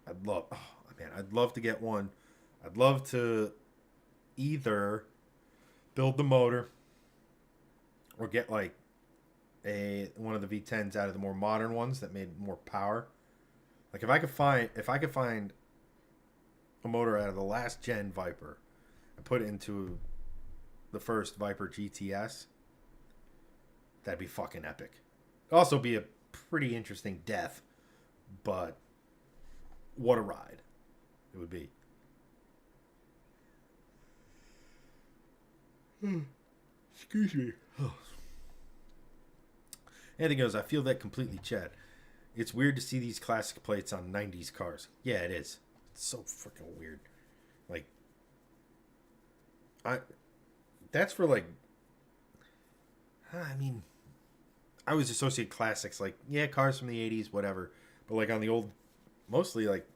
I'd love to get one. I'd love to either build the motor or get like one of the V10s out of the more modern ones that made more power. Like if I could find a motor out of the last gen Viper and put it into the first Viper GTS, that'd be fucking epic. It'd also be a pretty interesting death, but what a ride it would be. Excuse me. Anthony goes, I feel that completely, Chad. It's weird to see these classic plates on 90s cars. Yeah, it is. It's so freaking weird. Like, that's for like, I mean, I always associate classics like, yeah, cars from the 80s, whatever. But like on the old, mostly like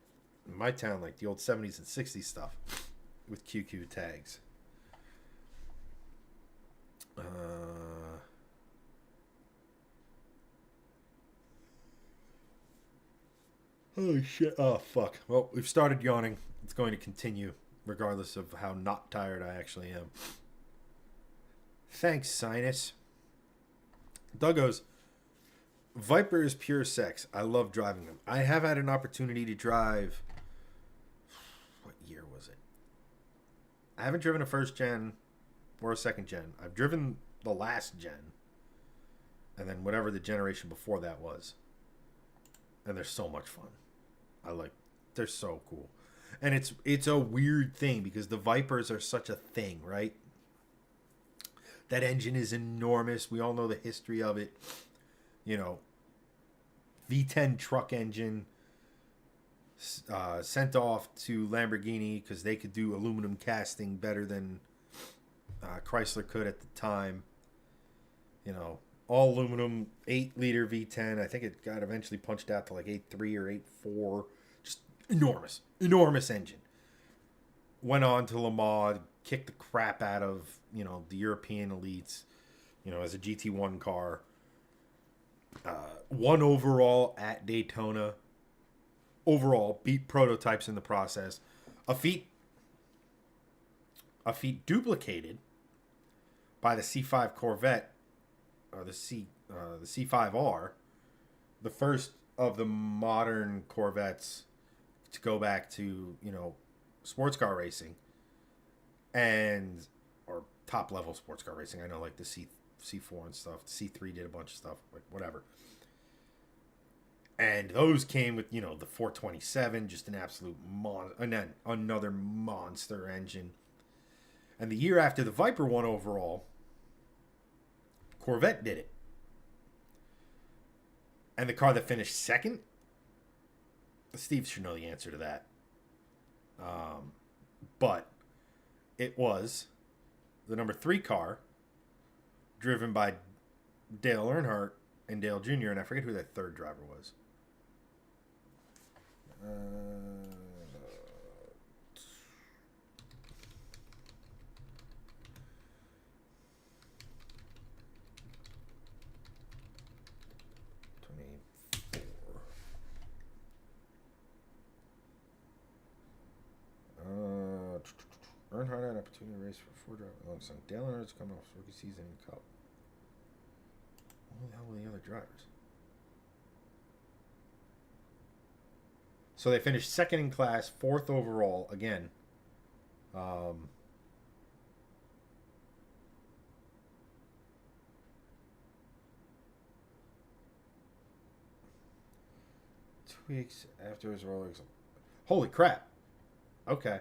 in my town, like the old 70s and 60s stuff with QQ tags. Oh shit. Oh fuck. Well, we've started yawning. It's going to continue regardless of how not tired I actually am. Thanks, Sinus. Doug goes, Viper is pure sex. I love driving them. I have had an opportunity to drive. What year was it? I haven't driven a first gen or a second gen. I've driven the last gen. And then whatever the generation before that was. And they're so much fun. They're so cool. And it's a weird thing because the Vipers are such a thing, right? That engine is enormous. We all know the history of it. V10 truck engine sent off to Lamborghini because they could do aluminum casting better than Chrysler could at the time. All aluminum, 8-liter V10. I think it got eventually punched out to like 8.3 or 8.4. Just enormous engine. Went on to Le Mans, kicked the crap out of, the European elites, as a GT1 car. Won overall at Daytona. Overall, beat prototypes in the process. A feat duplicated by the C5 Corvette, or the C5R, the first of the modern Corvettes to go back to, sports car racing, or top level sports car racing. I know like the C4 and stuff. The C3 did a bunch of stuff, like whatever. And those came with, the 427, just an absolute and then another monster engine. And the year after the Viper won overall, Corvette did it. And the car that finished second, Steve should know the answer to that. But it was the number 3 car, driven by Dale Earnhardt and Dale Jr., and I forget who that third driver was. Earnhardt had an opportunity to race for 4 drivers alongside Dale Earnhardt's coming off rookie season in Cup. Who the hell were the other drivers? So they finished second in class, 4th overall again. weeks after his Rolex. Holy crap. Okay.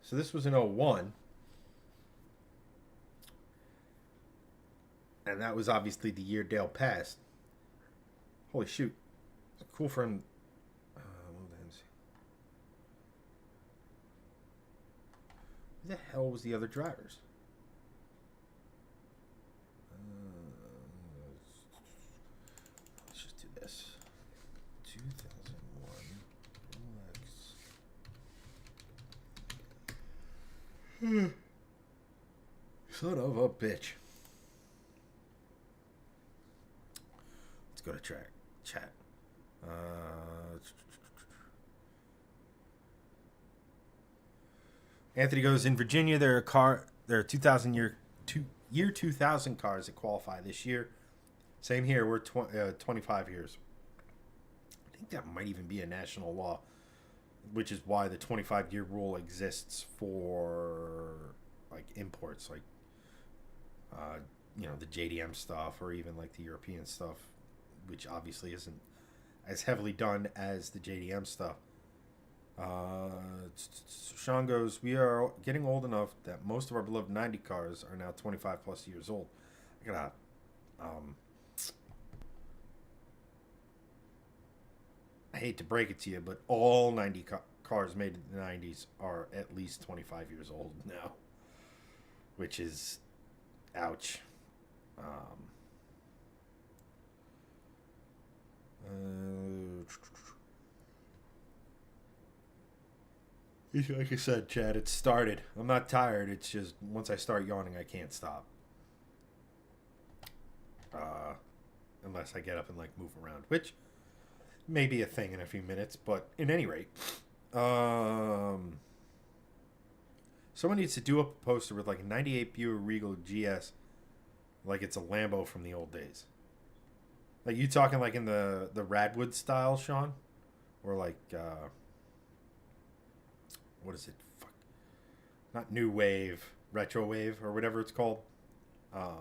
So this was in '01. And that was obviously the year Dale passed. Holy shoot. It's cool for him. Who the hell was the other drivers? Let's just do this. 2001 Rolex. Son of a bitch. Let's go to chat. Anthony goes, in Virginia there are 2000 cars that qualify this year. Same here, we're 25 years. I think that might even be a national law, which is why the 25-year rule exists for like imports, like the JDM stuff, or even like the European stuff, which obviously isn't as heavily done as the JDM stuff. Sean goes, we are getting old enough that most of our beloved 90 cars are now 25 plus years old. I gotta, I hate to break it to you, but all 90 cars made in the 90s are at least 25 years old now, which is, ouch. Like I said, Chad, it started. I'm not tired. It's just once I start yawning, I can't stop. Unless I get up and like move around, which may be a thing in a few minutes. But in any rate, someone needs to do up a poster with like a '98 Buick Regal GS, like it's a Lambo from the old days. Like you talking like in the Radwood style, Sean, or like. What is it? Fuck. Not new wave, retro wave, or whatever it's called. I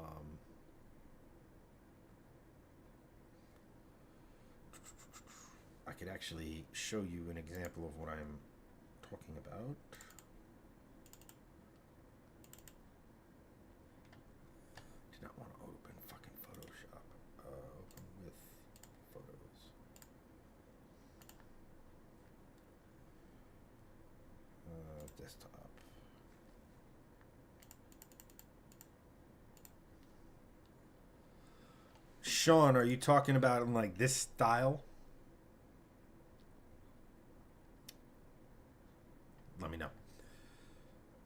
could actually show you an example of what I'm talking about. Did not want to open fucking Photoshop. Open with photos. Desktop. Sean, are you talking about in like this style? Let me know.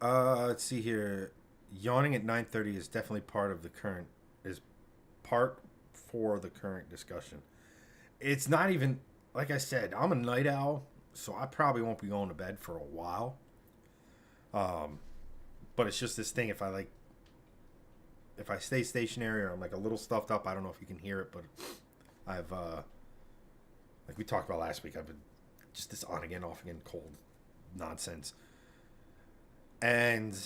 Let's see here. Yawning at 9:30 is definitely part for the current discussion. It's not even, like I said, I'm a night owl, so I probably won't be going to bed for a while. But it's just this thing. If I stay stationary or I'm like a little stuffed up, I don't know if you can hear it, but I've like we talked about last week, I've been just this on again, off again cold nonsense. And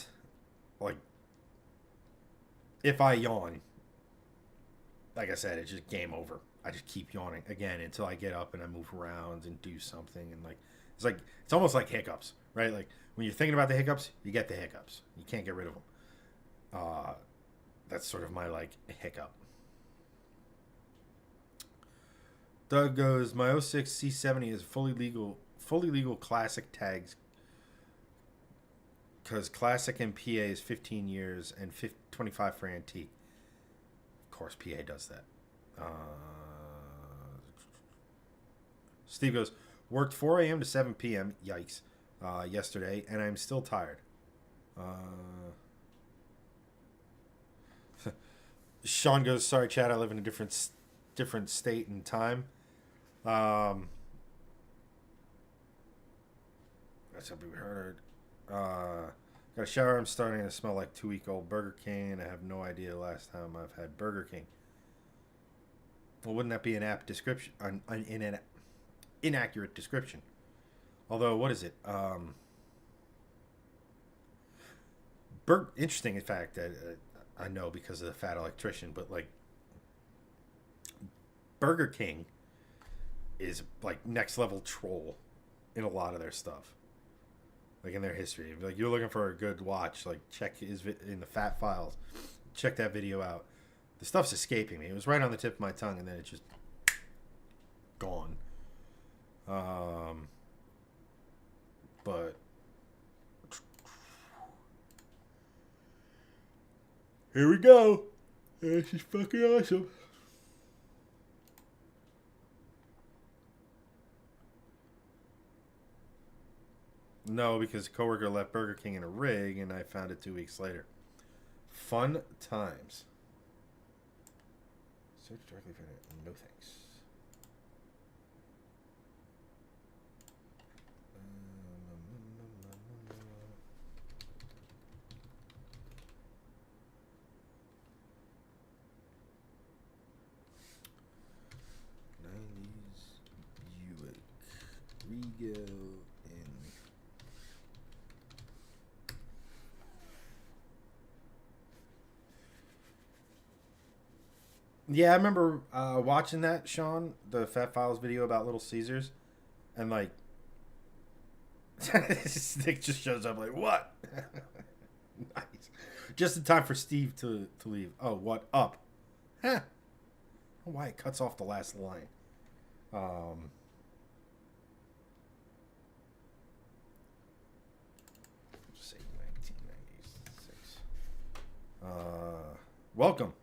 like if I yawn, like I said, it's just game over. I just keep yawning again until I get up and I move around and do something, and like it's almost like hiccups, right? Like when you're thinking about the hiccups, you get the hiccups. You can't get rid of them. That's sort of my like hiccup. Doug goes, my '06 C70 is fully legal classic tags, because classic and PA is 15 years and 25 for antique. Of course, PA does that. Steve goes, worked 4 a.m. to 7 p.m. Yikes. Yesterday, and I'm still tired. Sean goes, sorry, Chad, I live in a different state and time. That's something we heard. Got a shower. I'm starting to smell like 2-week-old Burger King, and I have no idea the last time I've had Burger King. Well, wouldn't that be an apt description? An inaccurate description. Although, what is it? Interesting, in fact, I know because of the fat electrician, but like Burger King is like next level troll in a lot of their stuff, like in their history. Like you're looking for a good watch, like check his in the Fat Files. Check that video out. The stuff's escaping me. It was right on the tip of my tongue, and then it's just gone. But here we go. This is fucking awesome. No, because a coworker left Burger King in a rig, and I found it 2 weeks later. Fun times. Search directly for it. No thanks. Regal in. Yeah, I remember watching that, Sean, the Fat Files video about Little Caesars, and like, Nick just shows up like, what? Nice. Just in time for Steve to leave. Oh, what up? Huh. I don't know why it cuts off the last line. Say 1996. Welcome.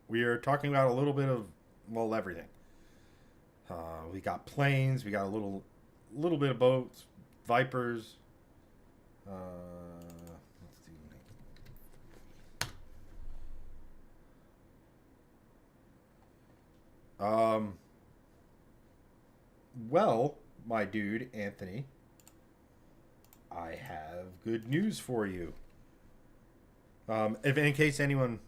We are talking about a little bit of, well, everything. We got planes. We got a little bit of boats, Vipers. Let's do. Well, my dude Anthony, I have good news for you. If in case anyone.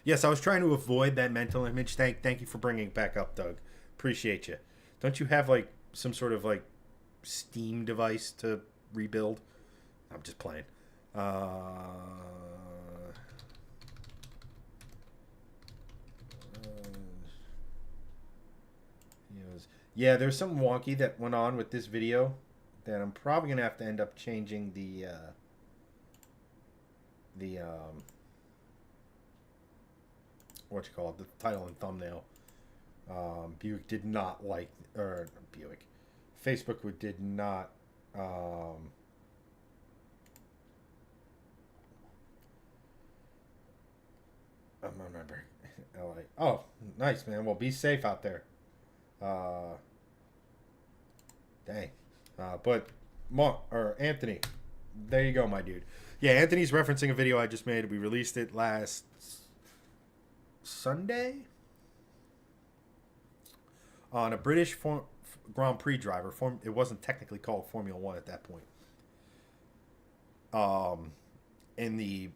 Yes, I was trying to avoid that mental image. Thank you for bringing it back up, Doug. Appreciate you. Don't you have like some sort of like Steam device to rebuild? I'm just playing. Yeah, there's something wonky that went on with this video that I'm probably gonna have to end up changing the what you call it, the title and thumbnail. Buick did not like, or Buick, Facebook did not. I remember. LA. Oh, nice, man. Well, be safe out there. Dang. But Anthony, there you go, my dude. Yeah, Anthony's referencing a video I just made. We released it last Sunday on a British Grand Prix driver. It wasn't technically called Formula One at that point. In the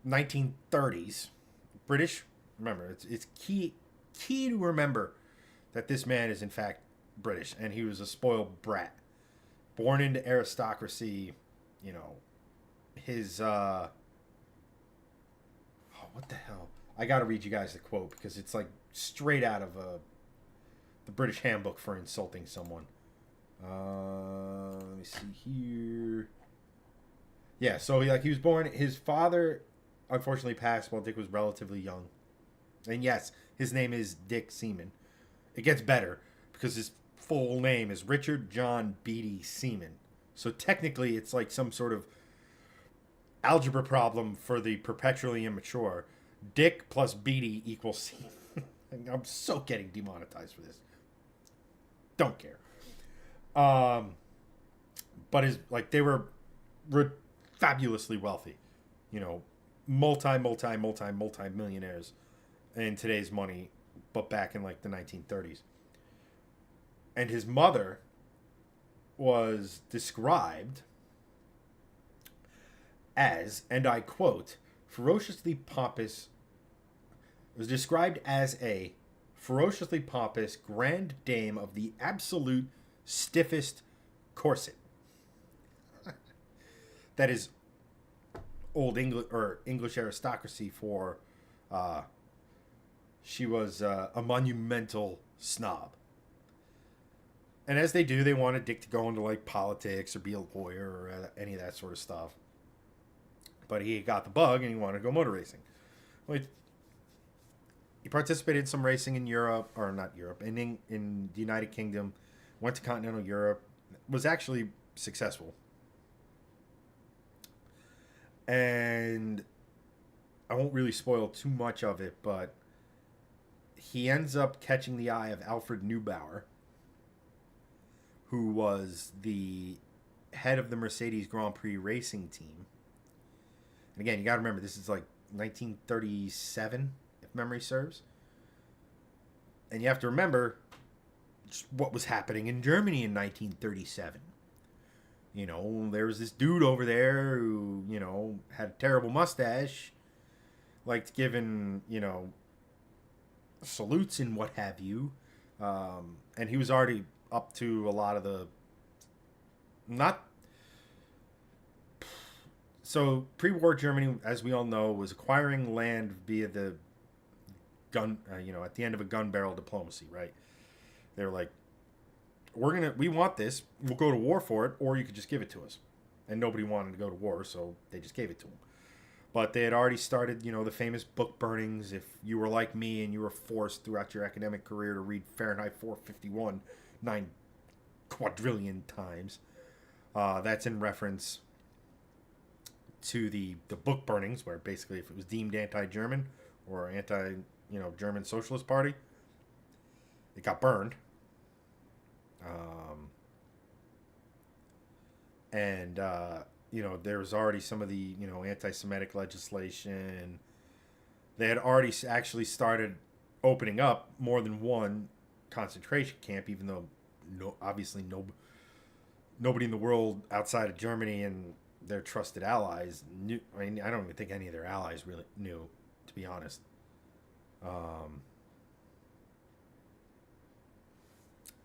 1930s, British. Remember, it's key to remember that this man is in fact British, and he was a spoiled brat, born into aristocracy. You know, his what the hell? I got to read you guys the quote because it's like straight out of the British Handbook for insulting someone. Let me see here. Yeah, so he was born. His father unfortunately passed while Dick was relatively young, and yes, his name is Dick Seaman. It gets better because his full name is Richard John Beatty Seaman. So technically, it's like some sort of algebra problem for the perpetually immature. Dick plus Beatty equals Seaman. I'm so getting demonetized for this. Don't care. But they were fabulously wealthy. You know, multi-millionaires in today's money, but back in like the 1930s. And his mother was described as, and I quote, ferociously pompous. It was described as a ferociously pompous grand dame of the absolute stiffest corset. That is old English or English aristocracy for. She was a monumental snob. And as they do, they wanted Dick to go into like politics or be a lawyer or any of that sort of stuff. But he got the bug and he wanted to go motor racing. Well, he participated in some racing in Europe, or not Europe, in the United Kingdom. Went to continental Europe. Was actually successful. And I won't really spoil too much of it, but he ends up catching the eye of Alfred Neubauer, who was the head of the Mercedes Grand Prix racing team. And again, you got to remember, this is like 1937, if memory serves. And you have to remember just what was happening in Germany in 1937. You know, there was this dude over there who, you know, had a terrible mustache, liked giving, you know, salutes and what have you. And he was already up to a lot of the pre-war Germany, as we all know, was acquiring land via the gun, at the end of a gun barrel diplomacy, right? They were like, we want this, we'll go to war for it, or you could just give it to us. And nobody wanted to go to war, so they just gave it to them. But they had already started, the famous book burnings. If you were like me and you were forced throughout your academic career to read Fahrenheit 451 9 quadrillion times, that's in reference to the book burnings, where basically if it was deemed anti-German or German Socialist Party, it got burned. There was already some of the, anti-Semitic legislation. They had already actually started opening up more than one concentration camp, even though nobody in the world outside of Germany and their trusted allies knew. I mean, I don't even think any of their allies really knew, to be honest.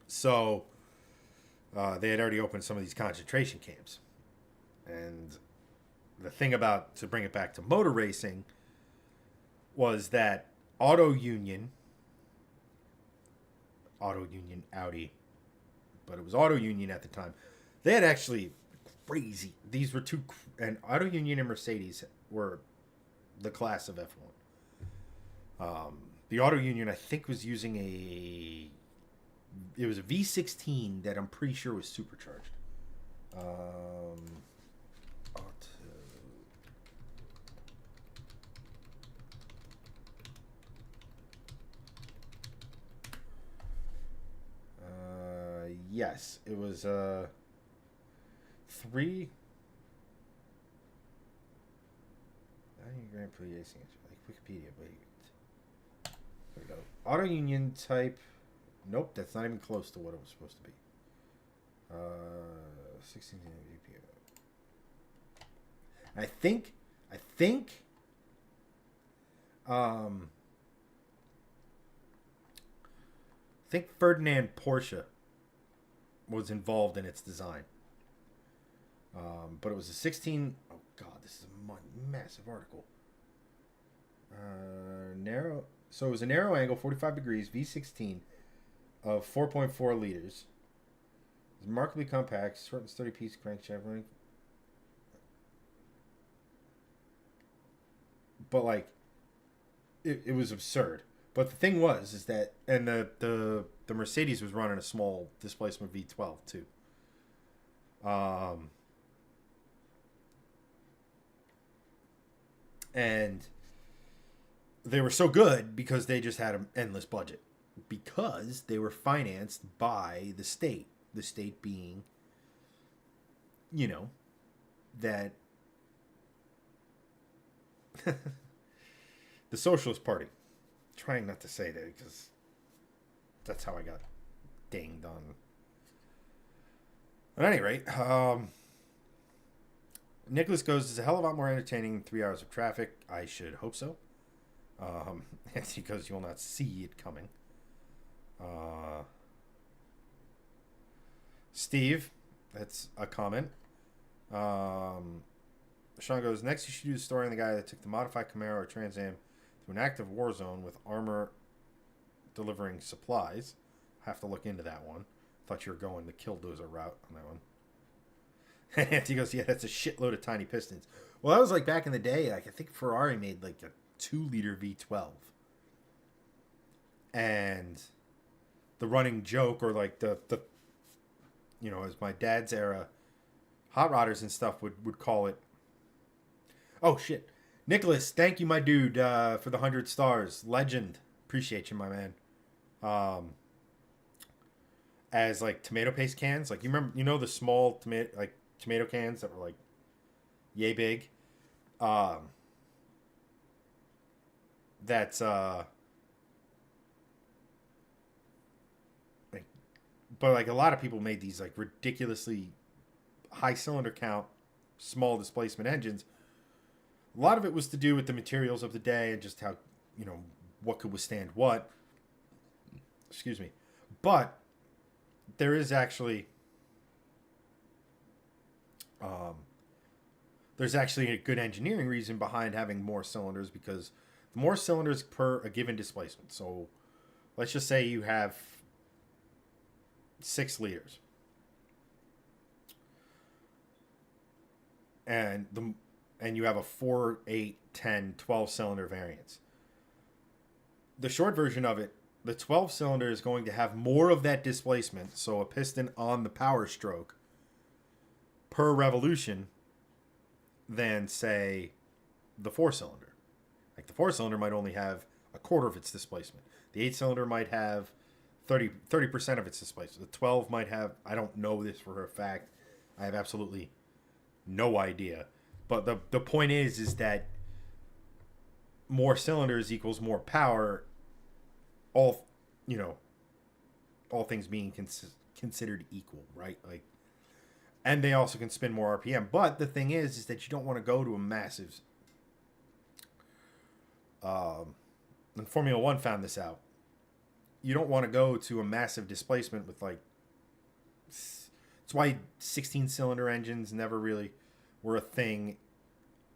So they had already opened some of these concentration camps. And the thing about, to bring it back to motor racing, was that Auto Union Audi, but it was Auto Union at the time. They had actually crazy. These were two, and Auto Union and Mercedes were the class of F1. The Auto Union, I think, was using it was a V16 that I'm pretty sure was supercharged. Yes, it was 3 Grand Prix racing, like Wikipedia, but there we go. Auto Union type. Nope, that's not even close to what it was supposed to be. 16 VPO. I think Ferdinand Porsche was involved in its design. But it was a 16. Oh God, this is a massive article. Narrow. So it was a narrow angle, 45 degrees, V16 of 4.4 liters. It's remarkably compact, short and sturdy piece crankshaft. But like, it was absurd. But the thing is that, and the Mercedes was running a small displacement V12 too. And they were so good because they just had an endless budget, because they were financed by the state. The state being, that the Socialist Party. Trying not to say that because that's how I got dinged on. At any rate, Nicholas goes, "It's a hell of a lot more entertaining than 3 hours of traffic." I should hope so. It's because you'll not see it coming. Steve, that's a comment. Sean goes, "Next you should do the story on the guy that took the modified Camaro or Trans Am to an active war zone with armor delivering supplies." Have to look into that one. Thought you were going the Killdozer route on that one. Anthony goes, yeah, that's a shitload of tiny pistons. Well, that was like back in the day. Like I think Ferrari made like a 2-liter V12, and the running joke, or like the as my dad's era, hot rodders and stuff would call it. Oh shit, Nicholas, thank you, my dude, for the 100 stars. Legend, appreciate you, my man. As like tomato paste cans, like you remember, the small tomato cans that were like yay big. That's like, but like a lot of people made these like ridiculously high cylinder count, small displacement engines. A lot of it was to do with the materials of the day and just how, what could withstand what. Excuse me. But there is actually there's actually a good engineering reason behind having more cylinders, because the more cylinders per a given displacement. So let's just say you have 6 liters. And you have a 4, 8, 10, 12 cylinder variance. The short version of it, the 12 cylinder is going to have more of that displacement, so a piston on the power stroke per revolution, than say the 4 cylinder. Like the 4 cylinder might only have a quarter of its displacement. The 8 cylinder might have 30% of its displacement. The 12 might have, I don't know this for a fact. I have absolutely no idea. But the point is that more cylinders equals more power. All things being considered equal, right? Like, and they also can spin more RPM. But the thing is that you don't want to go to a massive. And Formula One found this out. You don't want to go to a massive displacement with like. It's why 16-cylinder engines never really were a thing.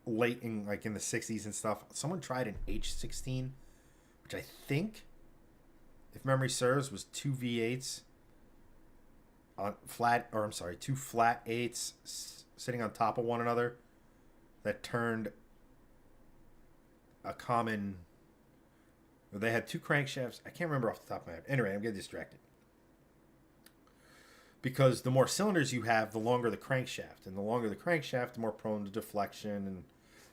Late in the 60s and stuff. Someone tried an H16, which I think, if memory serves, was 2 V8s on two flat 8s sitting on top of one another that turned a common. They had 2 crankshafts. I can't remember off the top of my head. Anyway, I'm getting distracted. Because the more cylinders you have, the longer the crankshaft. And the longer the crankshaft, the more prone to deflection and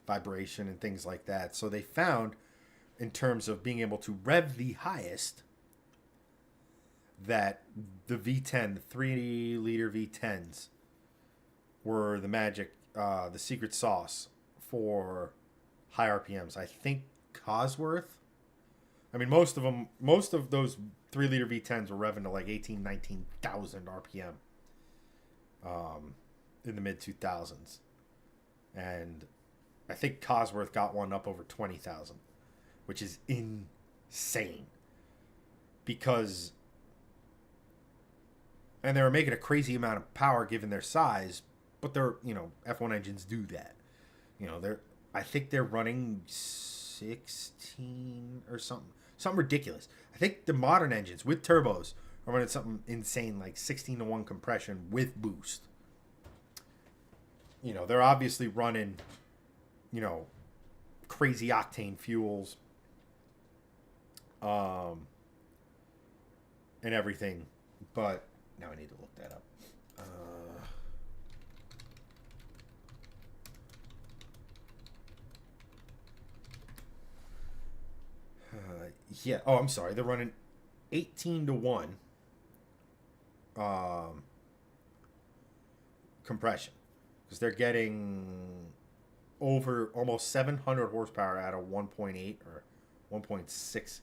vibration and things like that. So they found, in terms of being able to rev the highest, that the V10, the 3-liter V10s, were the magic, the secret sauce for high RPMs. I think Cosworth. I mean, most of those 3-liter V10s were revving to like 18,000, 19,000 RPM in the mid-2000s. And I think Cosworth got one up over 20,000, which is insane. Because, and they were making a crazy amount of power given their size, but they're, F1 engines do that. I think they're running 16 or something ridiculous. I think the modern engines with turbos are running something insane, like 16-to-1 compression with boost. They're obviously running, crazy octane fuels, and everything. But now I need to look that up. Yeah. Oh, I'm sorry. They're running 18-to-1 compression, because they're getting over almost 700 horsepower out of 1.8 or 1.6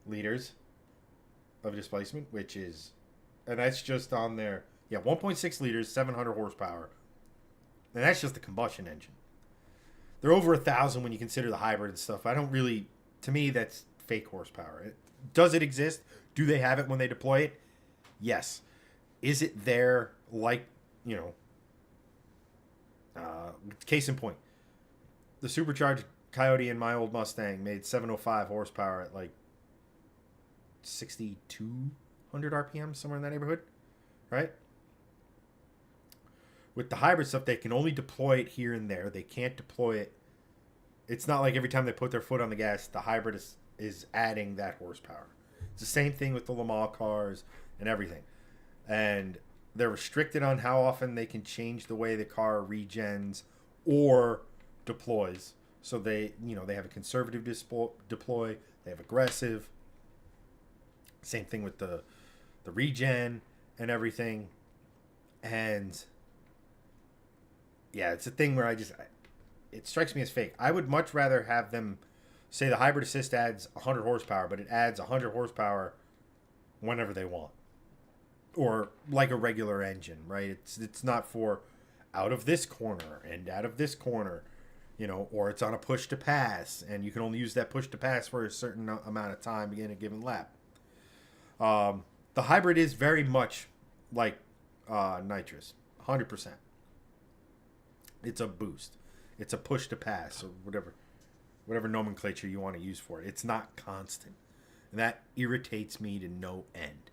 liters of displacement, which is, and that's just on their 1.6 liters, 700 horsepower. And that's just the combustion engine. They're over 1,000 when you consider the hybrid and stuff. To me, that's fake horsepower. Does it exist? Do they have it when they deploy it? Yes. Is it there case in point, the supercharged Coyote in my old Mustang made 705 horsepower at like 6,200 RPM, somewhere in that neighborhood, right? With the hybrid stuff, they can only deploy it here and there. They can't deploy it. It's not like every time they put their foot on the gas, the hybrid is adding that horsepower. It's the same thing with the Le Mans cars and everything. And they're restricted on how often they can change the way the car regens or deploys. So they have a conservative deploy. They have aggressive. Same thing with the regen and everything. And yeah, it's a thing where it strikes me as fake. I would much rather have them say the hybrid assist adds 100 horsepower, but it adds 100 horsepower whenever they want. Or like a regular engine, right? It's not for out of this corner and out of this corner, or it's on a push to pass, and you can only use that push to pass for a certain amount of time in a given lap. The hybrid is very much like nitrous, 100%. It's a boost. It's a push to pass, or whatever nomenclature you want to use for it. It's not constant. And that irritates me to no end.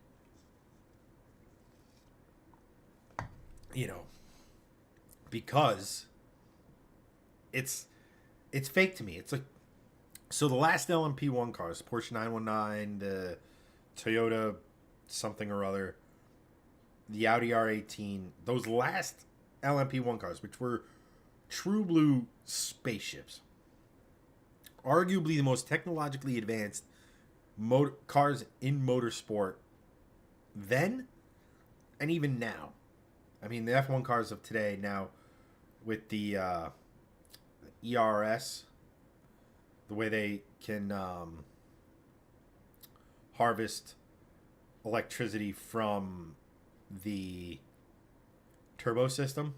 Because it's fake to me. It's like, so the last LMP1 cars, Porsche 919, the Toyota something or other, the Audi R18, those last LMP1 cars, which were true blue spaceships, arguably the most technologically advanced cars in motorsport then and even now. I mean, the F1 cars of today now with the ERS, the way they can harvest electricity from the turbo system.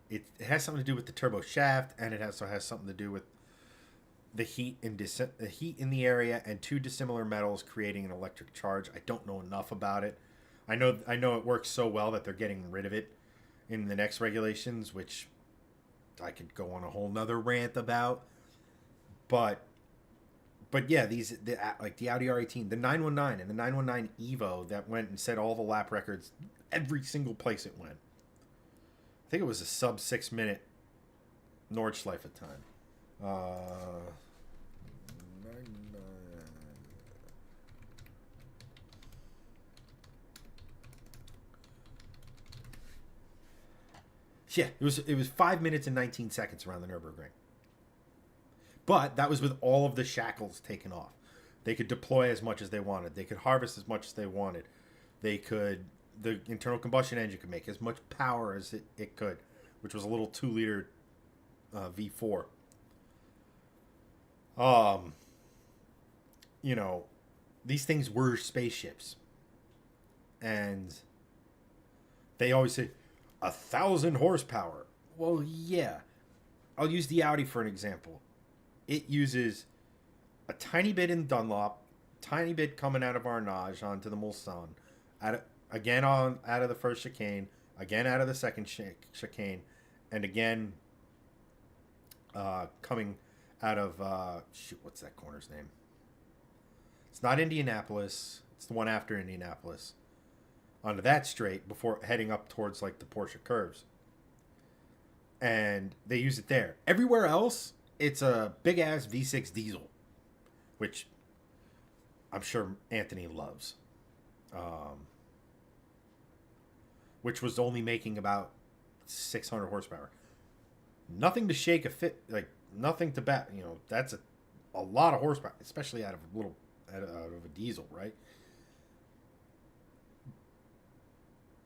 It has something to do with the turbo shaft, and it also has something to do with the heat in the area and two dissimilar metals creating an electric charge. I don't know enough about it. I know it works so well that they're getting rid of it in the next regulations, which I could go on a whole nother rant about. But yeah, like the Audi R18, the 919, and the 919 Evo that went and set all the lap records every single place it went. I think it was a sub 6 minute Nordschleife at time. Yeah, it was 5 minutes and 19 seconds around the Nürburgring. But that was with all of the shackles taken off. They could deploy as much as they wanted. They could harvest as much as they wanted. The internal combustion engine could make as much power as it could, which was a little 2-liter V4. These things were spaceships. And they always say 1,000 horsepower. Well, yeah. I'll use the Audi for an example. It uses a tiny bit in Dunlop, tiny bit coming out of Arnage onto the Mulsanne, out of the first chicane, again out of the second chicane, and again coming out of what's that corner's name? It's not Indianapolis. It's the one after Indianapolis. Onto that straight before heading up towards like the Porsche curves. And they use it there. Everywhere else, it's a big ass V6 diesel, which I'm sure Anthony loves. Which was only making about 600 horsepower. Nothing to shake a fit, like nothing to bat. That's a lot of horsepower, especially out of a diesel, right?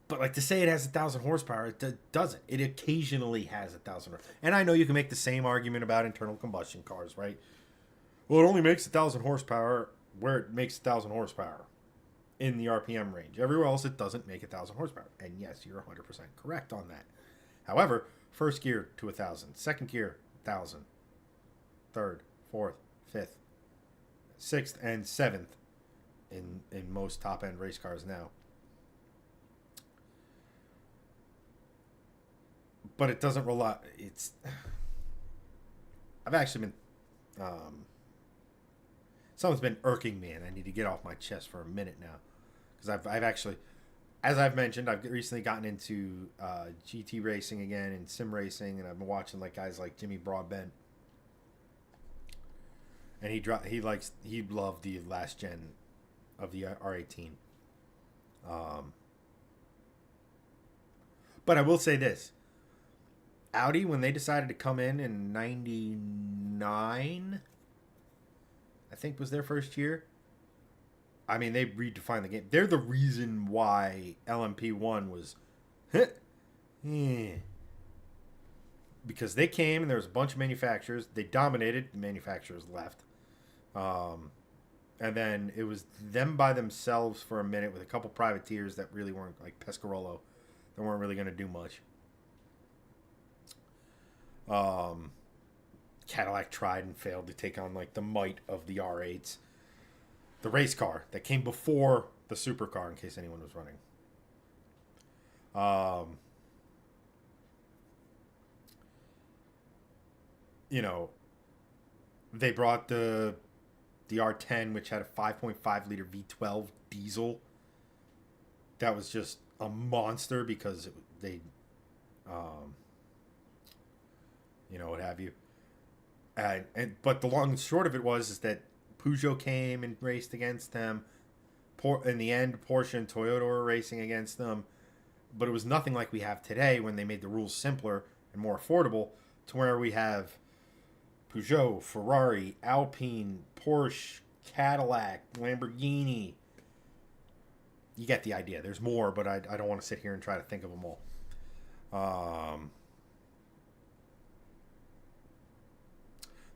But like to say it has 1,000 horsepower, it doesn't. It occasionally has 1,000 horsepower. And I know you can make the same argument about internal combustion cars, right? Well, it only makes 1,000 horsepower where it makes 1,000 horsepower in the RPM range. Everywhere else, it doesn't make 1,000 horsepower. And yes, you're 100% correct on that. However, first gear to 1,000, second gear 1,000, third, fourth, fifth, sixth, and seventh in most top-end race cars now. But it doesn't rely. I've actually been, something's been irking me, and I need to get off my chest for a minute now, because I've actually, as I've mentioned, I've recently gotten into GT racing again and sim racing, and I've been watching like guys like Jimmy Broadbent, and he loved the last gen of the R18. But I will say this: Audi, when they decided to come in '99, I think was their first year. I mean, they redefined the game. They're the reason why LMP1 was, because they came and there was a bunch of manufacturers. They dominated. The manufacturers left. And then it was them by themselves for a minute with a couple privateers that really weren't, like Pescarolo, that weren't really going to do much. Cadillac tried and failed to take on like the might of the R8s. The race car that came before the supercar, in case anyone was running. You know, they brought the R10, which had a 5.5 liter V12 diesel. That was just a monster because what have you. But the long and short of it is that Peugeot came and raced against them. In the end, Porsche and Toyota were racing against them. But it was nothing like we have today when they made the rules simpler and more affordable, to where we have Peugeot, Ferrari, Alpine, Porsche, Cadillac, Lamborghini. You get the idea. There's more, but I don't want to sit here and try to think of them all.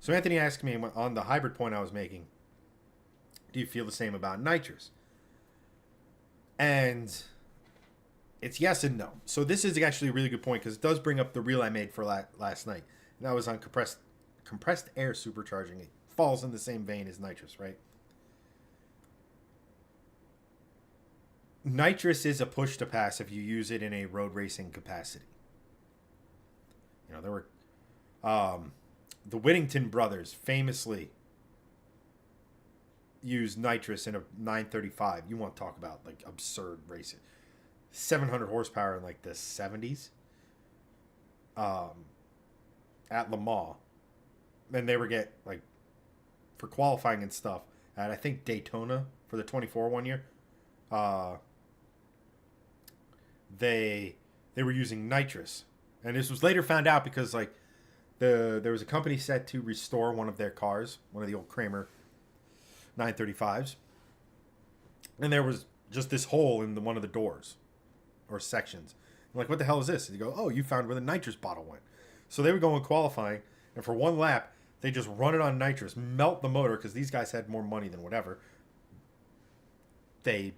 So Anthony asked me on the hybrid point I was making, do you feel the same about nitrous? And it's yes and no. So this is actually a really good point, because it does bring up the reel I made for last night. And that was on compressed air supercharging. It falls in the same vein as nitrous, right? Nitrous is a push to pass if you use it in a road racing capacity. There were the Whittington brothers famously used nitrous in a 935. You want to talk about like absurd racing. 700 horsepower in like the 70s at Le Mans. And they were for qualifying and stuff at, I think, Daytona for the 24 one year. They were using nitrous, and this was later found out because there was a company set to restore one of their cars, one of the old Kramer 935s, and there was just this hole in one of the doors or sections. I'm like, what the hell is this? And you go, oh, you found where the nitrous bottle went. So they would go in qualifying, and for one lap, they just run it on nitrous, melt the motor, because these guys had more money than whatever. They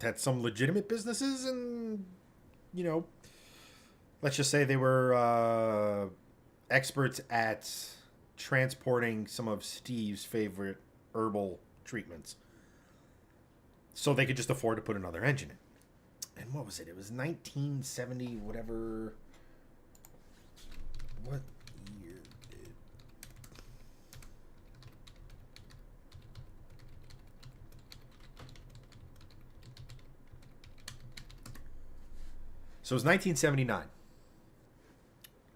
had some legitimate businesses, and let's just say they were experts at transporting some of Steve's favorite herbal treatments, so they could just afford to put another engine in. And what was it? It was 1970, whatever. What year did? So it was 1979.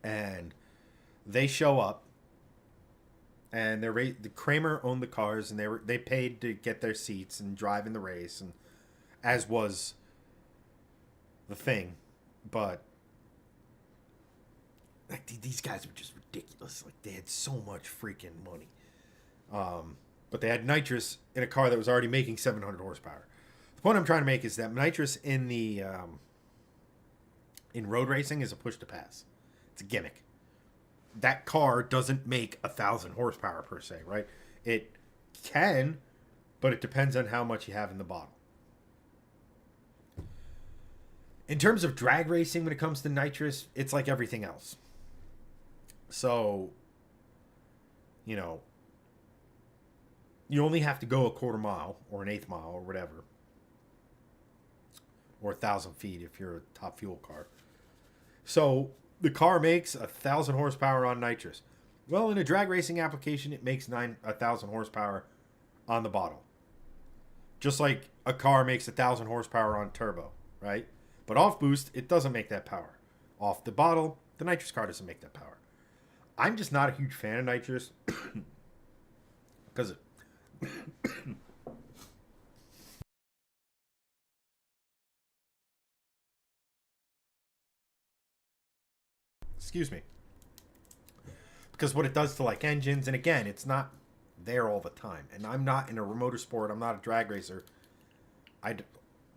And they show up, and the Kramer owned the cars, and they paid to get their seats and drive in the race, and as was the thing. But these guys were just ridiculous. They had so much freaking money. But they had nitrous in a car that was already making 700 horsepower. The point I'm trying to make is that nitrous in road racing is a push to pass. It's a gimmick. That car doesn't make 1,000 horsepower per se, right? It can, but it depends on how much you have in the bottle. In terms of drag racing, when it comes to nitrous, it's like everything else. So, you only have to go a quarter mile or an eighth mile or whatever, or 1,000 feet if you're a top fuel car. So the car makes 1,000 horsepower on nitrous. Well, in a drag racing application, it makes 1,000 horsepower on the bottle. Just like a car makes 1,000 horsepower on turbo, right? But off boost, it doesn't make that power. Off the bottle, the nitrous car doesn't make that power. I'm just not a huge fan of nitrous because excuse me, because what it does to like engines, and again, it's not there all the time. And I'm not in a motorsport. I'm not a drag racer. I,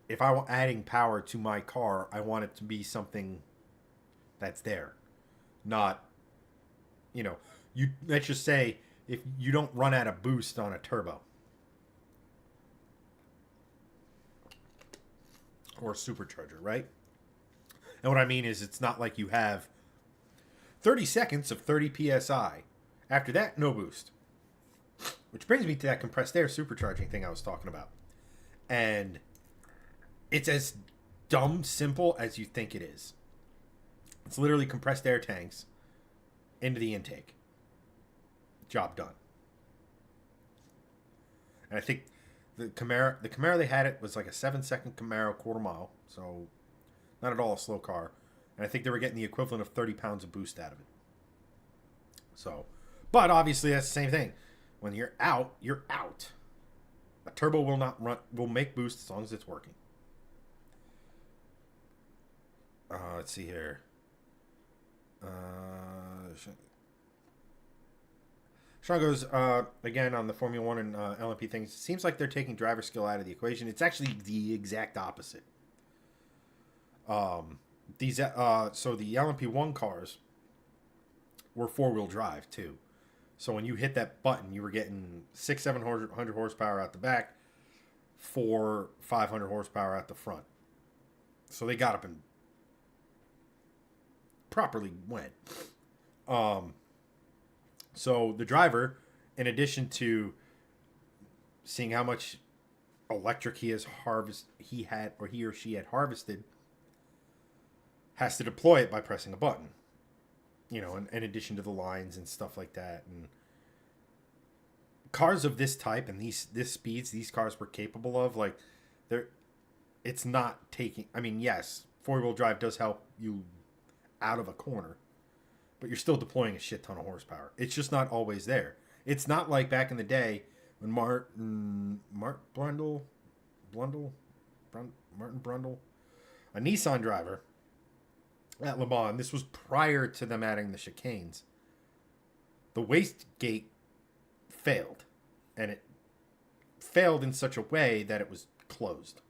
if I want adding power to my car, I want it to be something that's there, not, you know, you let's just say if you don't run out of boost on a turbo or a supercharger, right? And what I mean is, it's not like you have 30 seconds of 30 psi. After that, no boost. Which brings me to that compressed air supercharging thing I was talking about. And it's as dumb simple as you think it is. It's literally compressed air tanks into the intake. Job done. And I think the Camaro they had, it was like a 7-second Camaro quarter mile, so not at all a slow car. And I think they were getting the equivalent of 30 pounds of boost out of it. So, but obviously that's the same thing. When you're out, you're out. A turbo will not run, will make boost as long as it's working. Let's see here. Sean goes, again, on the Formula 1 and LMP things, it seems like they're taking driver skill out of the equation. It's actually the exact opposite. So the LMP1 cars were four-wheel drive, too. So when you hit that button, you were getting 700 horsepower out the back, 500 horsepower out the front. So they got up and properly went. So the driver, in addition to seeing how much electric he or she had harvested, has to deploy it by pressing a button. You know, in addition to the lines and stuff like that. And cars of this type and this speeds these cars were capable of, like, it's not taking. I mean, yes, four-wheel drive does help you out of a corner, but you're still deploying a shit ton of horsepower. It's just not always there. It's not like back in the day when Martin Brundle, a Nissan driver at Le Mans, this was prior to them adding the chicanes. The wastegate failed, and it failed in such a way that it was closed.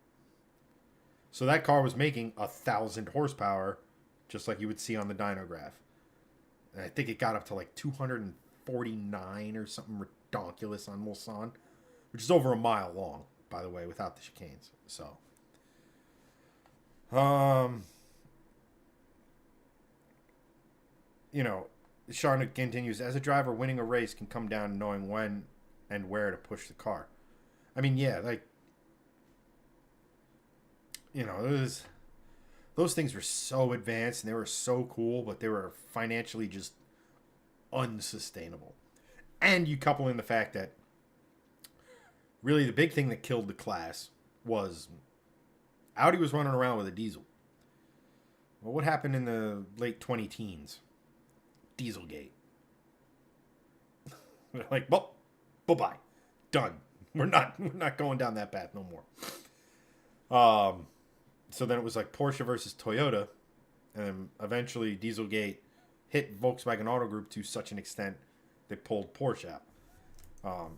So that car was making 1,000 horsepower, just like you would see on the dynograph. And I think it got up to like 249 or something ridiculous on Mulsanne, which is over a mile long, by the way, without the chicanes. So, you know, Sean continues, as a driver, winning a race can come down to knowing when and where to push the car. I mean, yeah, like, you know, those things were so advanced and they were so cool, but they were financially just unsustainable. And you couple in the fact that really the big thing that killed the class was Audi was running around with a diesel. Well, what happened in the late 20 teens? Dieselgate. They're like, well, bye-bye. Done. We're not going down that path no more. So then it was like Porsche versus Toyota, and eventually Dieselgate hit Volkswagen Auto Group to such an extent they pulled Porsche out.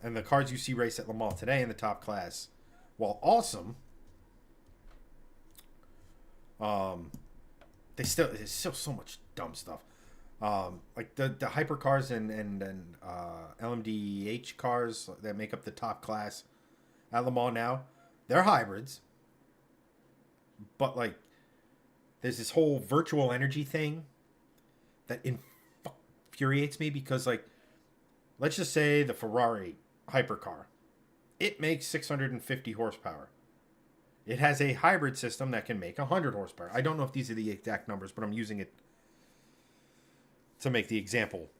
And the cars you see race at Le Mans today in the top class, while awesome, there's still so much dumb stuff. Like the hypercars and LMDH cars that make up the top class at Le Mans now, they're hybrids. But, like, there's this whole virtual energy thing that infuriates me because, like, let's just say the Ferrari hypercar. It makes 650 horsepower. It has a hybrid system that can make 100 horsepower. I don't know if these are the exact numbers, but I'm using it to make the example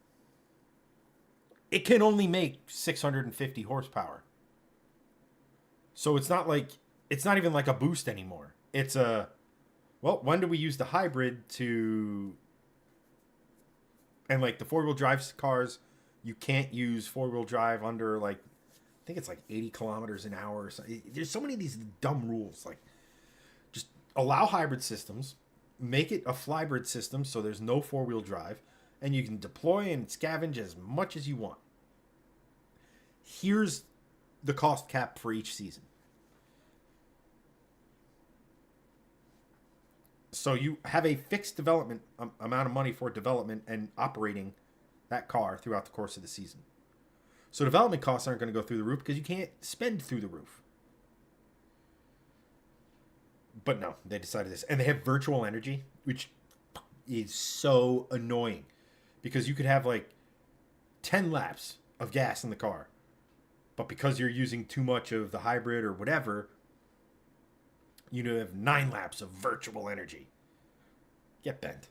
it can only make 650 horsepower. So it's not like it's not even like a boost anymore. It's a well, when do we use the hybrid to and like the four-wheel drive cars, you can't use four-wheel drive under like I think it's like 80 kilometers an hour or something. There's so many of these dumb rules. Like just allow hybrid systems, make it a flybrid system so there's no four-wheel drive, and you can deploy and scavenge as much as you want. Here's the cost cap for each season. So you have a fixed development amount of money for development and operating that car throughout the course of the season. So development costs aren't going to go through the roof because you can't spend through the roof. But no, they decided this. And they have virtual energy, which is so annoying because you could have like 10 laps of gas in the car. But because you're using too much of the hybrid or whatever, you know, have 9 laps of virtual energy. Get bent.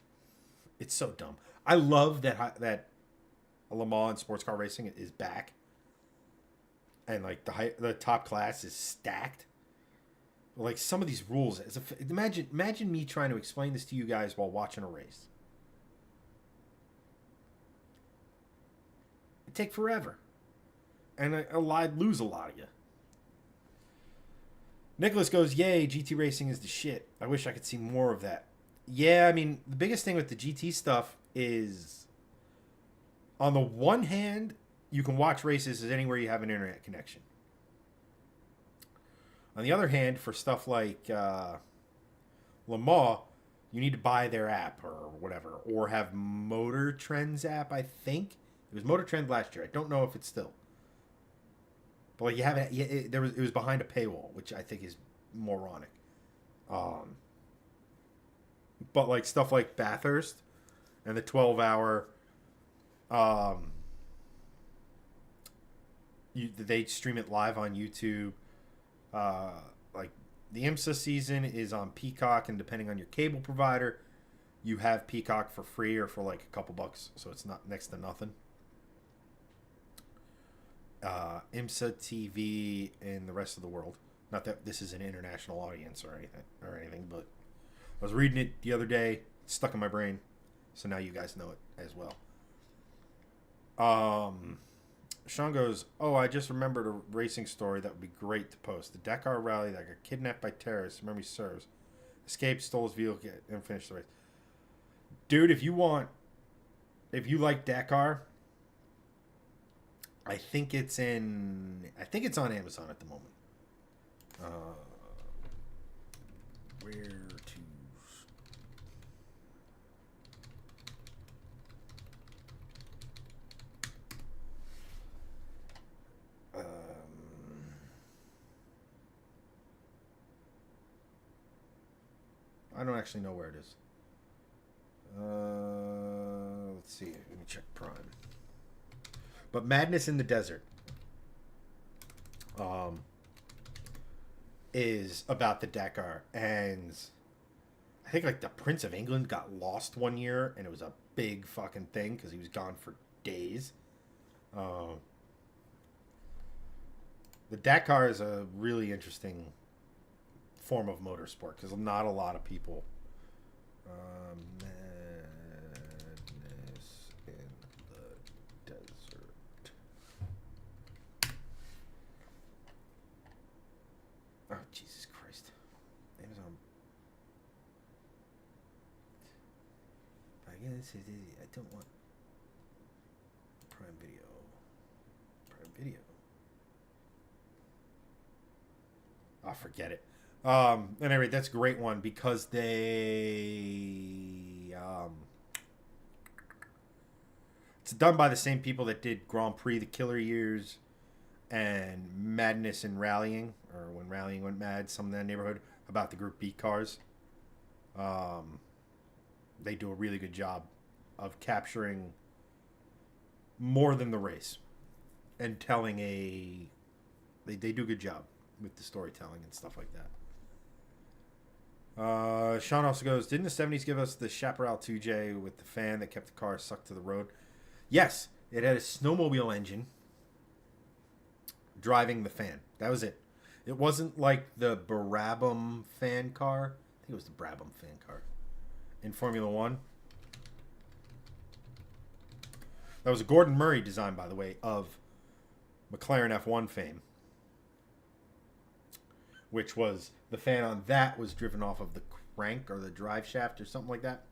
It's so dumb. I love that Le Mans and sports car racing is back, and like the top class is stacked. Like some of these rules, imagine me trying to explain this to you guys while watching a race. It'd take forever, and I'd lose a lot of you. Nicholas goes, yay, GT racing is the shit. I wish I could see more of that. Yeah, I mean, the biggest thing with the GT stuff is, on the one hand, you can watch races anywhere you have an internet connection. On the other hand, for stuff like Le Mans, you need to buy their app or whatever, or have Motor Trend's app, I think. It was Motor Trend last year. I don't know if it's still. But like you have it, it was behind a paywall, which I think is moronic. But like stuff like Bathurst and the 12-hour, they stream it live on YouTube. Like the IMSA season is on Peacock, and depending on your cable provider, you have Peacock for free or for like a couple bucks, so it's not next to nothing. IMSA TV in the rest of the world. Not that this is an international audience or anything, but I was reading it the other day. It's stuck in my brain, so now you guys know it as well. Sean goes, oh, I just remembered a racing story that would be great to post. The Dakar rally that got kidnapped by terrorists, memory serves, escaped, stole his vehicle, and finished the race. Dude, if you like Dakar, I think it's on Amazon at the moment. Where to? I don't actually know where it is. Let's see. Let me check Prime. But Madness in the Desert is about the Dakar, and I think like the Prince of England got lost one year, and it was a big fucking thing because he was gone for days. The Dakar is a really interesting form of motorsport because not a lot of people. Madness in the Desert. Oh, Jesus Christ. Amazon. I don't want Prime Video. Prime Video. Oh, forget it. Anyway, that's a great one because it's done by the same people that did Grand Prix, The Killer Years, and Madness in Rallying, or When Rallying Went Mad, some in that neighborhood, about the Group B cars. They do a really good job of capturing more than the race and telling they do a good job with the storytelling and stuff like that. Sean also goes, didn't the 70s give us the Chaparral 2J with the fan that kept the car sucked to the road? Yes, It had a snowmobile engine driving the fan. That was it. It wasn't like the Brabham fan car. I think it was the Brabham fan car in Formula One. That was a Gordon Murray design, by the way, of McLaren F1 fame. Which was, the fan on that was driven off of the crank or the drive shaft or something like that.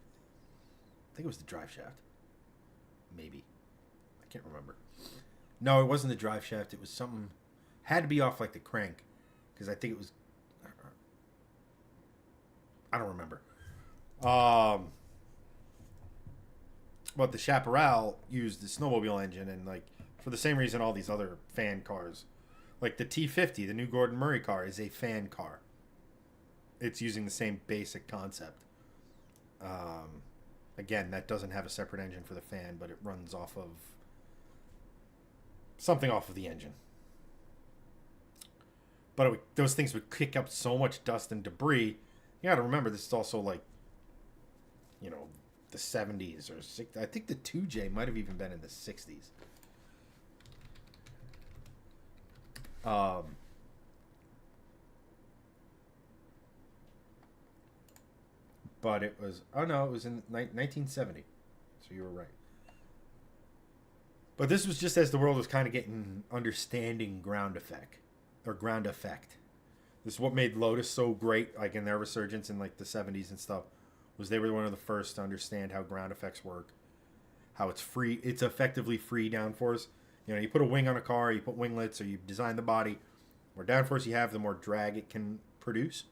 I think it was the drive shaft. Maybe. I can't remember. No, it wasn't the drive shaft. It was something, had to be off like the crank. Because I think it was, I don't remember. But the Chaparral used the snowmobile engine, and like for the same reason all these other fan cars, like the T50, the new Gordon Murray car, is a fan car. It's using the same basic concept. Again, that doesn't have a separate engine for the fan, but it runs off of something off of the engine. But those things would kick up so much dust and debris. You got to remember, this is also like, you know, the 70s or 60s. I think the 2J might have even been in the 60s. But it was, oh no, it was in 1970. So you were right. But this was just as the world was kind of getting understanding ground effect. Or ground effect. This is what made Lotus so great, like in their resurgence in like the 70s and stuff, was they were one of the first to understand how ground effects work. How it's free, it's effectively free downforce. You know, you put a wing on a car, you put winglets, or you design the body. The more downforce you have, the more drag it can produce.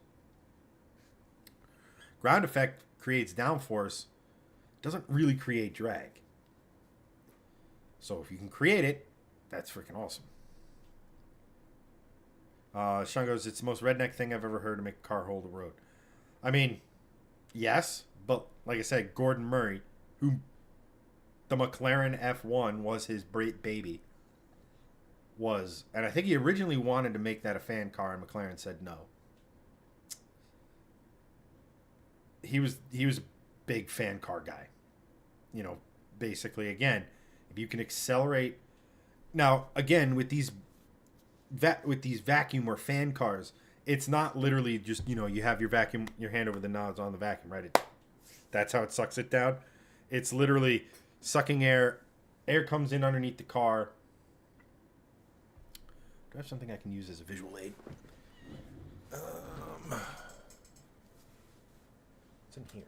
Ground effect creates downforce, doesn't really create drag. So if you can create it, that's freaking awesome. Sean goes, it's the most redneck thing I've ever heard to make a car hold the road. I mean, yes, but like I said, Gordon Murray, who the McLaren F1 was his baby, was, and I think he originally wanted to make that a fan car, and McLaren said no. He was a big fan car guy. You know, basically, again, if you can accelerate. Now, again, with these vacuum or fan cars, it's not literally just, you know, you have your vacuum, your hand over the nozzle on the vacuum, right? That's how it sucks it down. It's literally sucking air. Air comes in underneath the car. Do I have something I can use as a visual aid? It's in here.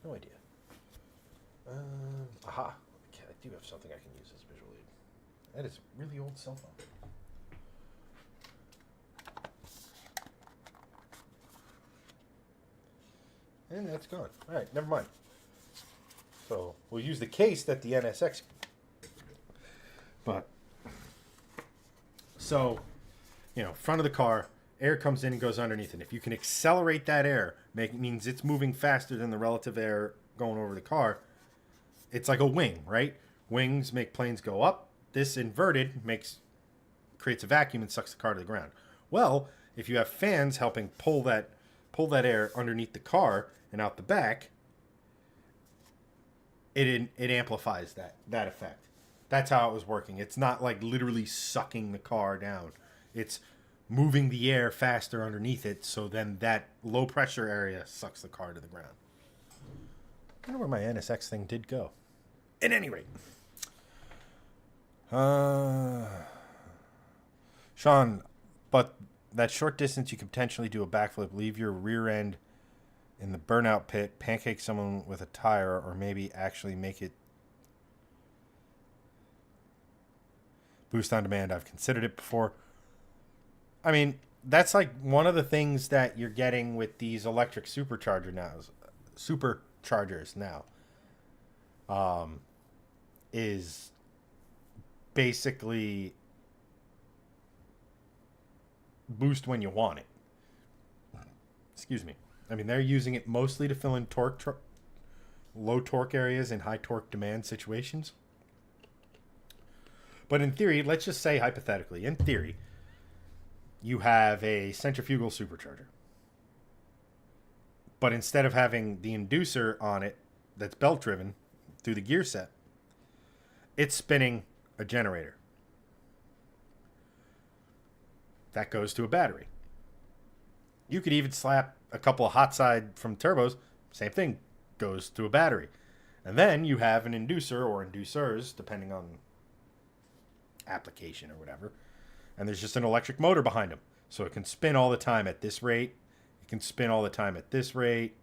No idea. Aha. Okay, I do have something I can use as a visual aid. That is a really old cell phone. And that's gone. All right, never mind. So we'll use the case that the NSX. But so, you know, front of the car, air comes in and goes underneath it. If you can accelerate that air, means it's moving faster than the relative air going over the car. It's like a wing, right? Wings make planes go up. This inverted creates a vacuum and sucks the car to the ground. Well, if you have fans helping pull that air underneath the car and out the back, it amplifies that effect. That's how it was working. It's not like literally sucking the car down. It's moving the air faster underneath it, so then that low pressure area sucks the car to the ground. I wonder where my NSX thing did go. At any rate. Sean, but that short distance you could potentially do a backflip, leave your rear end in the burnout pit, pancake someone with a tire, or maybe actually make it boost on demand. I've considered it before. I mean, that's like one of the things that you're getting with these electric superchargers now. Is basically boost when you want it. Excuse me. I mean, they're using it mostly to fill in low torque areas in high torque demand situations. But in theory, let's just say hypothetically, in theory, you have a centrifugal supercharger. But instead of having the inducer on it that's belt driven through the gear set, it's spinning a generator. That goes to a battery. You could even slap a couple of hot side from turbos, same thing, goes to a battery. And then you have an inducer or inducers, depending on application or whatever. And there's just an electric motor behind them. So it can spin all the time at this rate. It can spin all the time at this rate.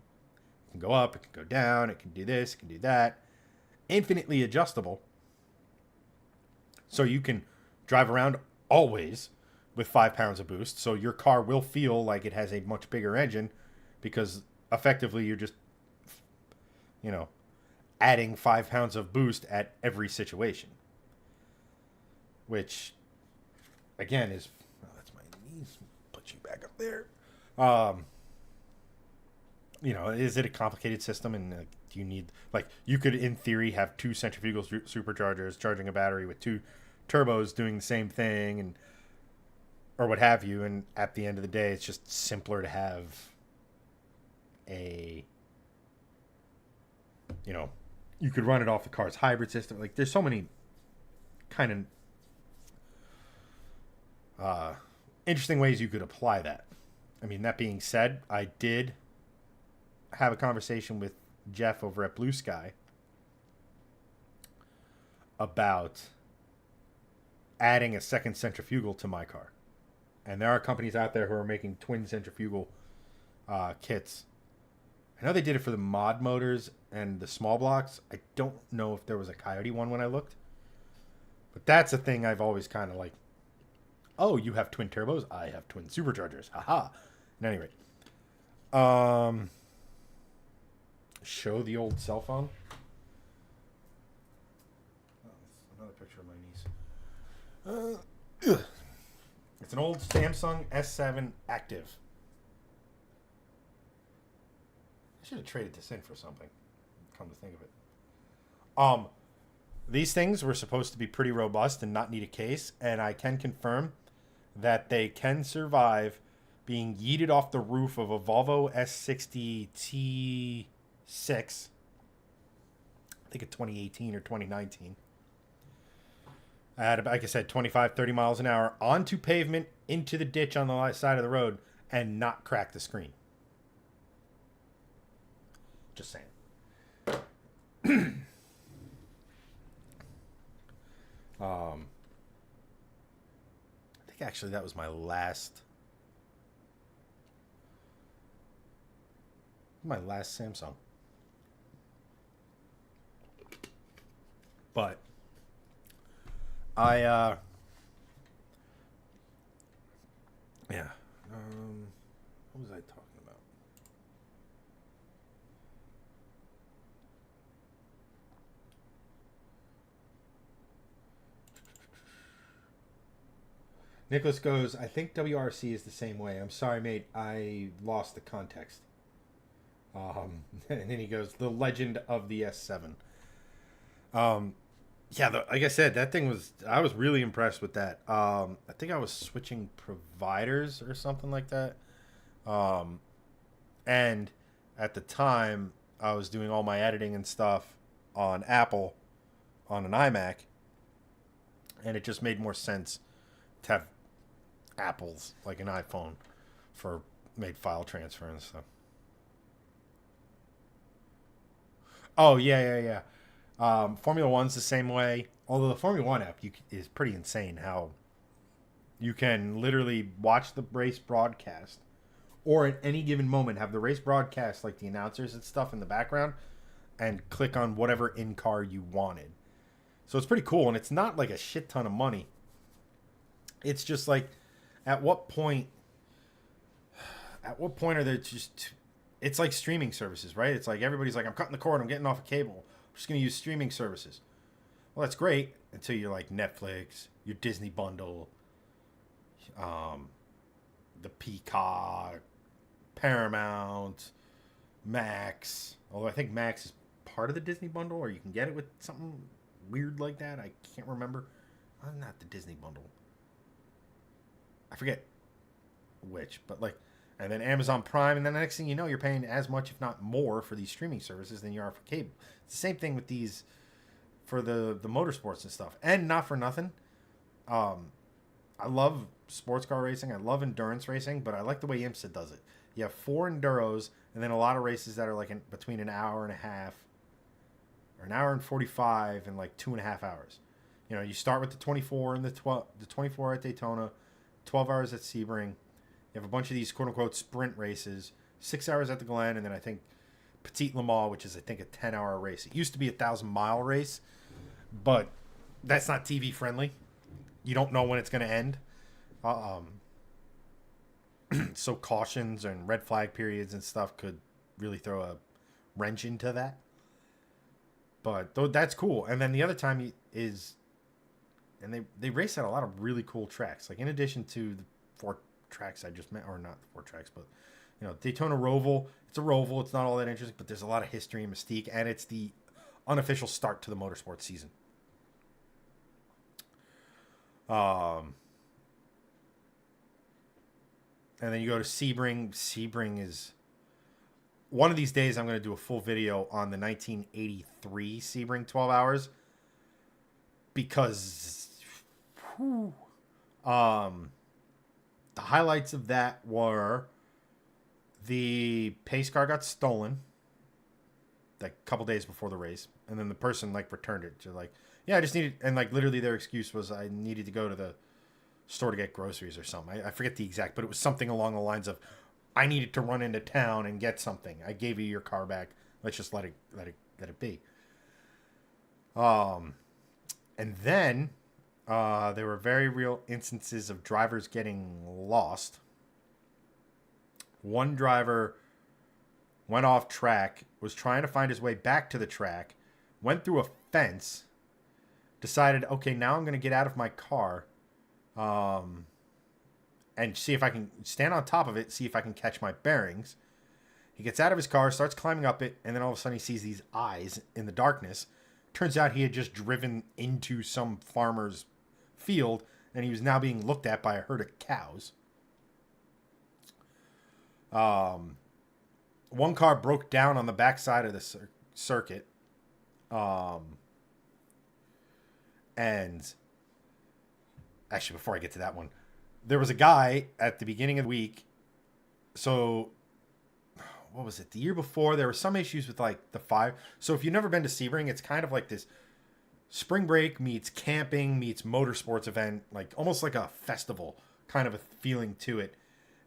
It can go up, it can go down, it can do this, it can do that. Infinitely adjustable. So you can drive around always with 5 pounds of boost. So your car will feel like it has a much bigger engine because effectively you're just, adding 5 pounds of boost at every situation. Which, again, is... Oh, that's my knees. Put you back up there. Is it a complicated system? And do you need... you could, in theory, have 2 centrifugal superchargers charging a battery with 2 turbos doing the same thing, or what have you. And at the end of the day, it's just simpler to have you could run it off the car's hybrid system. There's so many kind of interesting ways you could apply that. I mean, that being said, I did have a conversation with Jeff over at Blue Sky about adding a second centrifugal to my car. And there are companies out there who are making twin centrifugal kits. I know they did it for the mod motors and the small blocks. I don't know if there was a Coyote one when I looked. But that's a thing I've always kind of oh, you have twin turbos? I have twin superchargers. Haha. At any rate. Show the old cell phone. Oh, another picture of my niece. It's an old Samsung S7 Active. I should have traded this in for something, come to think of it. These things were supposed to be pretty robust and not need a case, and I can confirm that they can survive being yeeted off the roof of a Volvo S60 T6, I think in 2018 or 2019. At, like I said, 25, 30 miles an hour onto pavement, into the ditch on the side of the road, and not crack the screen. Just saying. I think actually that was my last Samsung. But yeah. What was I talking about? Nicholas goes, I think WRC is the same way. I'm sorry, mate. I lost the context. And then he goes, the legend of the S7. Yeah, like I said, that thing I was really impressed with that. I think I was switching providers or something like that. And at the time, I was doing all my editing and stuff on Apple, on an iMac. And it just made more sense to have Apple's, like an iPhone, for made file transfer and stuff. Oh, yeah. Formula One's the same way. Although the Formula One app is pretty insane how you can literally watch the race broadcast, or at any given moment have the race broadcast, like the announcers and stuff in the background, and click on whatever in-car you wanted. So it's pretty cool, and it's not like a shit ton of money. It's just like, at what point are there just... It's like streaming services, right? It's like everybody's like, I'm cutting the cord, I'm getting off a cable. I'm just going to use streaming services. Well, that's great until you're like Netflix, your Disney bundle, the Peacock, Paramount, Max. Although I think Max is part of the Disney bundle, or you can get it with something weird like that. I can't remember. Not the Disney bundle. I forget which, but like and then Amazon Prime, and then the next thing you know, you're paying as much, if not more, for these streaming services than you are for cable. It's the same thing with these for the motorsports and stuff. And not for nothing, I love sports car racing. I love endurance racing, but I like the way IMSA does it. You have 4 enduros, and then a lot of races that are like between an hour and a half, or an hour and 45, and like 2.5 hours. You know, you start with the 24 and the 24 at Daytona, 12 hours at Sebring. You have a bunch of these quote unquote sprint races, 6 hours at the Glen, and then I think Petit Le Mans, which is I think a 10-hour race. It used to be a 1,000-mile race, but that's not TV friendly. You don't know when it's going to end. So cautions and red flag periods and stuff could really throw a wrench into that. But that's cool. And then the other time is, and they race at a lot of really cool tracks. Like in addition to the 4 tracks I just met, or not 4 tracks, but you know, Daytona Roval. It's a Roval. It's not all that interesting, but there's a lot of history and mystique, and it's the unofficial start to the motorsports season. And then you go to Sebring. Sebring is one of these days. I'm going to do a full video on the 1983 Sebring 12 hours because, the highlights of that were the pace car got stolen like a couple days before the race, and then the person like returned it. So like, yeah, I just needed, and like literally their excuse was I needed to go to the store to get groceries or something. I forget the exact, but it was something along the lines of, I needed to run into town and get something. I gave you your car back. Let's just let it be. And then there were very real instances of drivers getting lost. One driver went off track, was trying to find his way back to the track, went through a fence, decided, okay, now I'm going to get out of my car, and see if I can stand on top of it, see if I can catch my bearings. He gets out of his car, starts climbing up it, and then all of a sudden he sees these eyes in the darkness. Turns out he had just driven into some farmer's field, and he was now being looked at by a herd of cows. One car broke down on the backside of the circuit. And actually, before I get to that one, there was a guy at the beginning of the week. So, what was it? The year before, there were some issues with like the fire. So, if you've never been to Sebring, it's kind of like this spring break meets camping meets motorsports event, like almost like a festival kind of a feeling to it.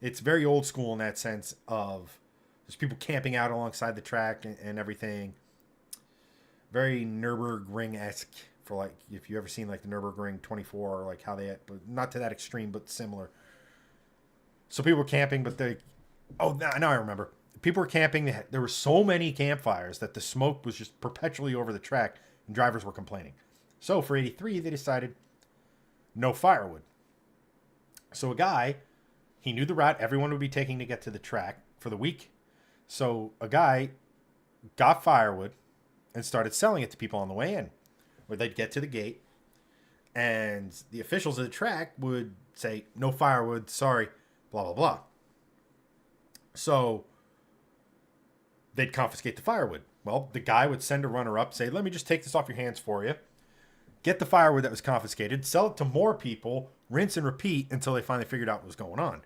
It's very old school in that sense of there's people camping out alongside the track and everything. Very Nürburgring-esque. For like, if you ever seen like the Nürburgring 24, or like how they, but not to that extreme, but similar. So people were camping, but now I remember. People were camping. There were so many campfires that the smoke was just perpetually over the track, and drivers were complaining. So for 83, they decided no firewood. So a guy, he knew the route everyone would be taking to get to the track for the week. So a guy got firewood and started selling it to people on the way in. Where they'd get to the gate, and the officials of the track would say, no firewood, sorry, blah, blah, blah. So they'd confiscate the firewood. Well, the guy would send a runner up, say, let me just take this off your hands for you, get the firewood that was confiscated, sell it to more people, rinse and repeat until they finally figured out what was going on.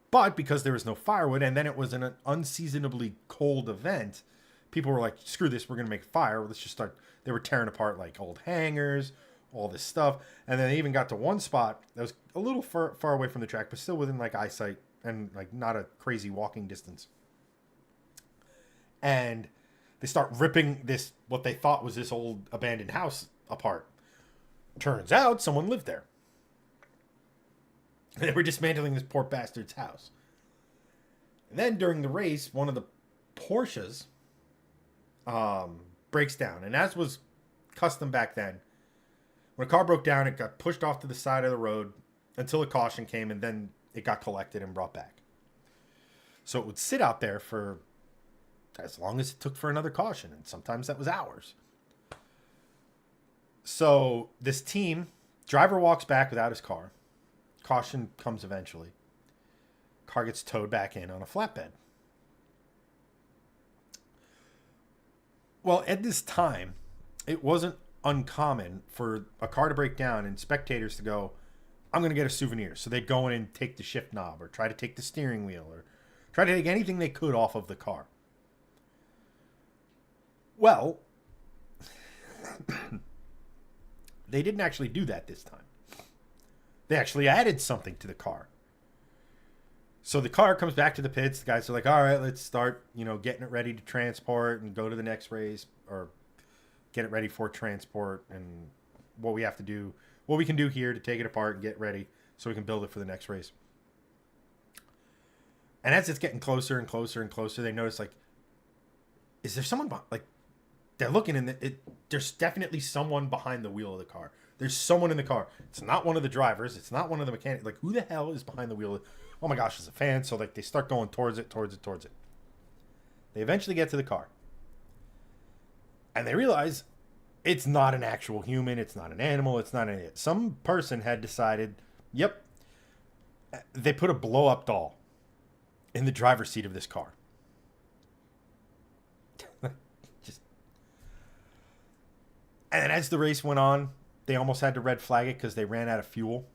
But because there was no firewood, and then it was an unseasonably cold event, people were like, screw this, we're going to make a fire. Let's just start. They were tearing apart like old hangers, all this stuff. And then they even got to one spot that was a little far away from the track, but still within like eyesight and like not a crazy walking distance. And they start ripping this, what they thought was this old abandoned house apart. Turns out someone lived there. And they were dismantling this poor bastard's house. And then during the race, one of the Porsches breaks down. And as was custom back then, when a car broke down, it got pushed off to the side of the road until a caution came, and then it got collected and brought back. So it would sit out there for as long as it took for another caution, and sometimes that was hours. So this team, driver walks back without his car. Caution comes eventually. Car gets towed back in on a flatbed. Well, at this time, it wasn't uncommon for a car to break down and spectators to go, I'm going to get a souvenir. So they'd go in and take the shift knob or try to take the steering wheel or try to take anything they could off of the car. Well, they didn't actually do that this time. They actually added something to the car. So the car comes back to the pits. The guys are like, all right, let's start, getting it ready to transport and go to the next race, or get it ready for transport, and what we have to do, what we can do here to take it apart and get ready so we can build it for the next race. And as it's getting closer and closer and closer, they notice, like, is there someone, like, they're looking in there's definitely someone behind the wheel of the car. There's someone in the car. It's not one of the drivers. It's not one of the mechanics. Like, who the hell is behind the wheel? Oh my gosh, it's a fan. So, like, they start going towards it. They eventually get to the car. And they realize it's not an actual human. It's not an animal. It's not an... Some person had decided, yep, they put a blow-up doll in the driver's seat of this car. And as the race went on, they almost had to red flag it because they ran out of fuel.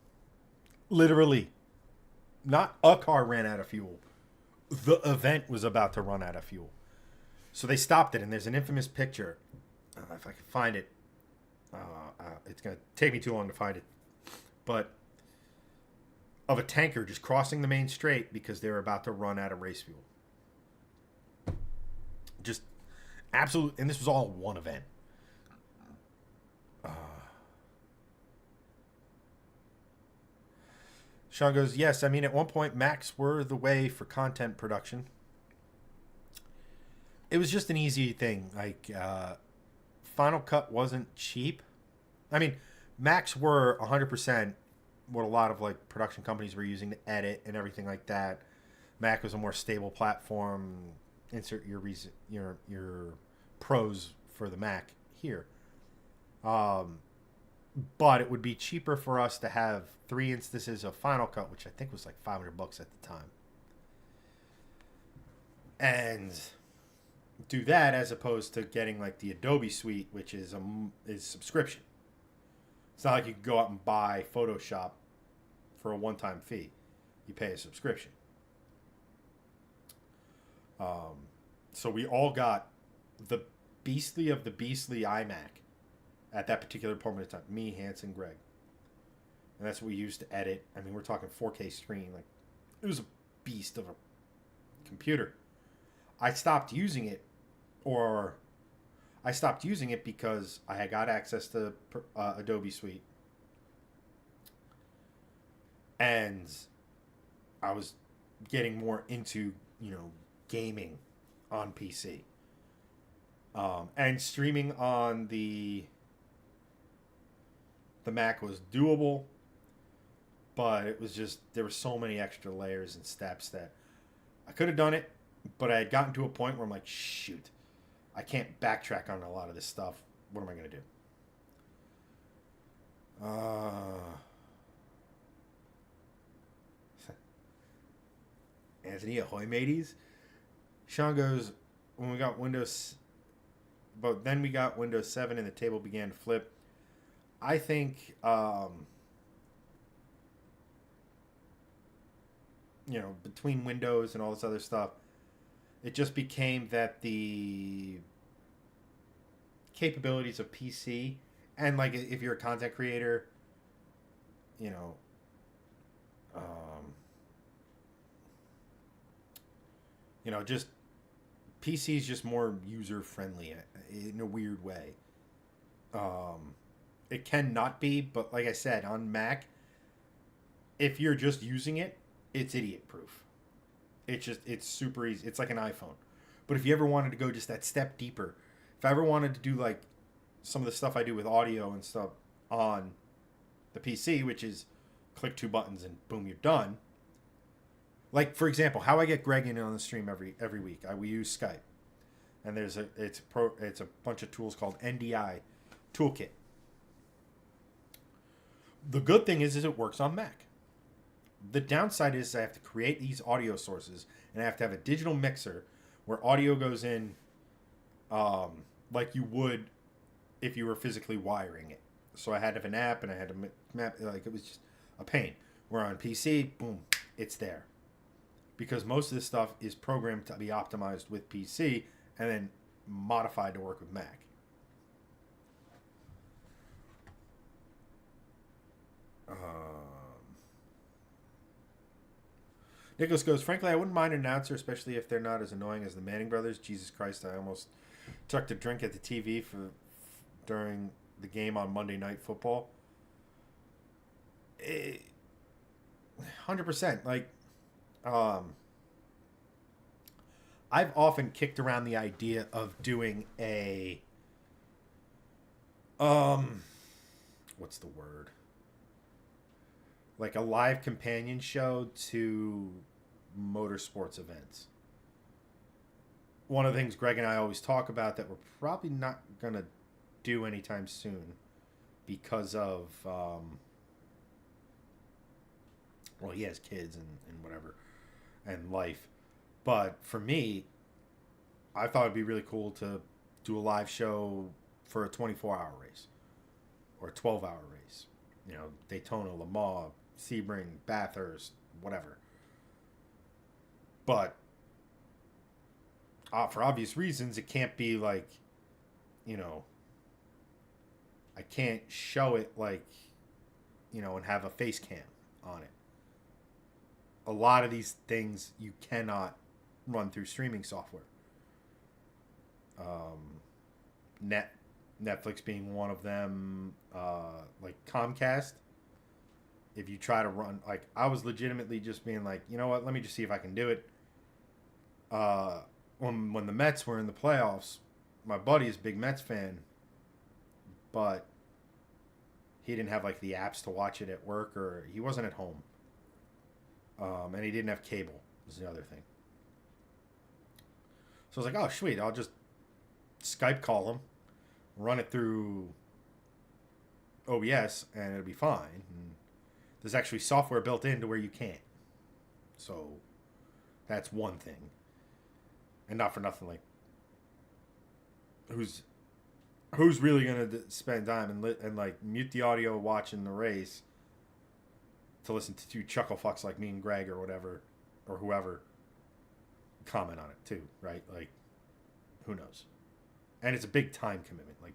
Literally. Not a car ran out of fuel. The event was about to run out of fuel. So they stopped it, and there's an infamous picture. If I can find it. It's going to take me too long to find it. But of a tanker just crossing the main straight because they were about to run out of race fuel. Just absolute. And this was all one event. Sean goes, yes, I mean, at one point, Macs were the way for content production. It was just an easy thing. Like, Final Cut wasn't cheap. I mean, Macs were 100% what a lot of, like, production companies were using to edit and everything like that. Mac was a more stable platform. Insert your pros for the Mac here. But it would be cheaper for us to have 3 instances of Final Cut, which I think was like $500 at the time, and do that as opposed to getting like the Adobe Suite, which is subscription. It's not like you can go out and buy Photoshop for a one-time fee. You pay a subscription. So we all got the beastly of the beastly iMac at that particular moment in time. Me, Hanson, Greg. And that's what we used to edit. I mean, we're talking 4K screen. Like, it was a beast of a computer. I stopped using it because I had got access to Adobe Suite. And I was getting more into, gaming on PC. And streaming on the Mac was doable, but it was just, there were so many extra layers and steps that I could have done it, but I had gotten to a point where I'm like, shoot, I can't backtrack on a lot of this stuff. What am I going to do? Anthony, ahoy mateys. Sean goes, when we got Windows, but then we got Windows 7 and the table began to flip. I think, between Windows and all this other stuff, it just became that the capabilities of PC, and like if you're a content creator, just PC is just more user friendly in a weird way. It can not be, but like I said, on Mac, if you're just using it, it's idiot proof. It's super easy. It's like an iPhone. But if you ever wanted to go just that step deeper, if I ever wanted to do like some of the stuff I do with audio and stuff on the PC, which is click 2 buttons and boom, you're done. Like, for example, how I get Greg in on the stream every week. We use Skype. And it's a bunch of tools called NDI Toolkit. The good thing is it works on Mac. The downside is I have to create these audio sources, and I have to have a digital mixer where audio goes in, like you would if you were physically wiring it. So I had to have an app, and I had to map. Like, it was just a pain. Where on PC, boom, it's there. Because most of this stuff is programmed to be optimized with PC and then modified to work with Mac. Nicholas goes, frankly, I wouldn't mind an announcer, especially if they're not as annoying as the Manning brothers. Jesus Christ, I almost chucked a drink at the TV during the game on Monday Night Football. 100%. Like, I've often kicked around the idea of doing a, what's the word? Like a live companion show to motorsports events. One of the things Greg and I always talk about that we're probably not going to do anytime soon because of, well, he has kids and whatever and life. But for me, I thought it'd be really cool to do a live show for a 24-hour race or a 12-hour race. You know, Daytona, Le Mans, Sebring, Bathurst, whatever. But for obvious reasons, it can't be like, you know, I can't show it like, you know, and have a face cam on it. A lot of these things you cannot run through streaming software. Netflix being one of them, like Comcast. If you try to run, like, I was legitimately just being like, you know what, let me just see if I can do it. When the Mets were in the playoffs, my buddy is a big Mets fan, but he didn't have like the apps to watch it at work, or he wasn't at home. And he didn't have cable, was the other thing. So I was like, oh, sweet, I'll just Skype call him, run it through OBS, and it'll be fine. And there's actually software built in to where you can't. So that's one thing. And not for nothing, like, who's really gonna spend time and like mute the audio watching the race to listen to two chuckle fucks like me and Greg or whatever, or whoever, comment on it too, right? Like, who knows? And it's a big time commitment. Like,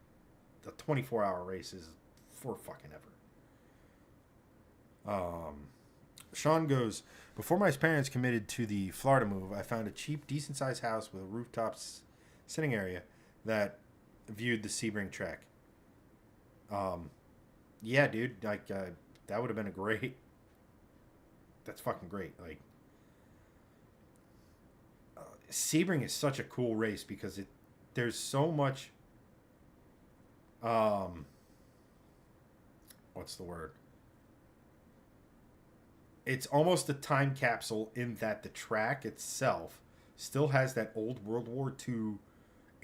the 24-hour race is for fucking ever. Sean goes, before my parents committed to the Florida move, I found a cheap, decent-sized house with a rooftop sitting area that viewed the Sebring track. Yeah, dude, like, that would have been a great... That's fucking great. Like, Sebring is such a cool race because there's so much... what's the word? It's almost a time capsule in that the track itself still has that old World War II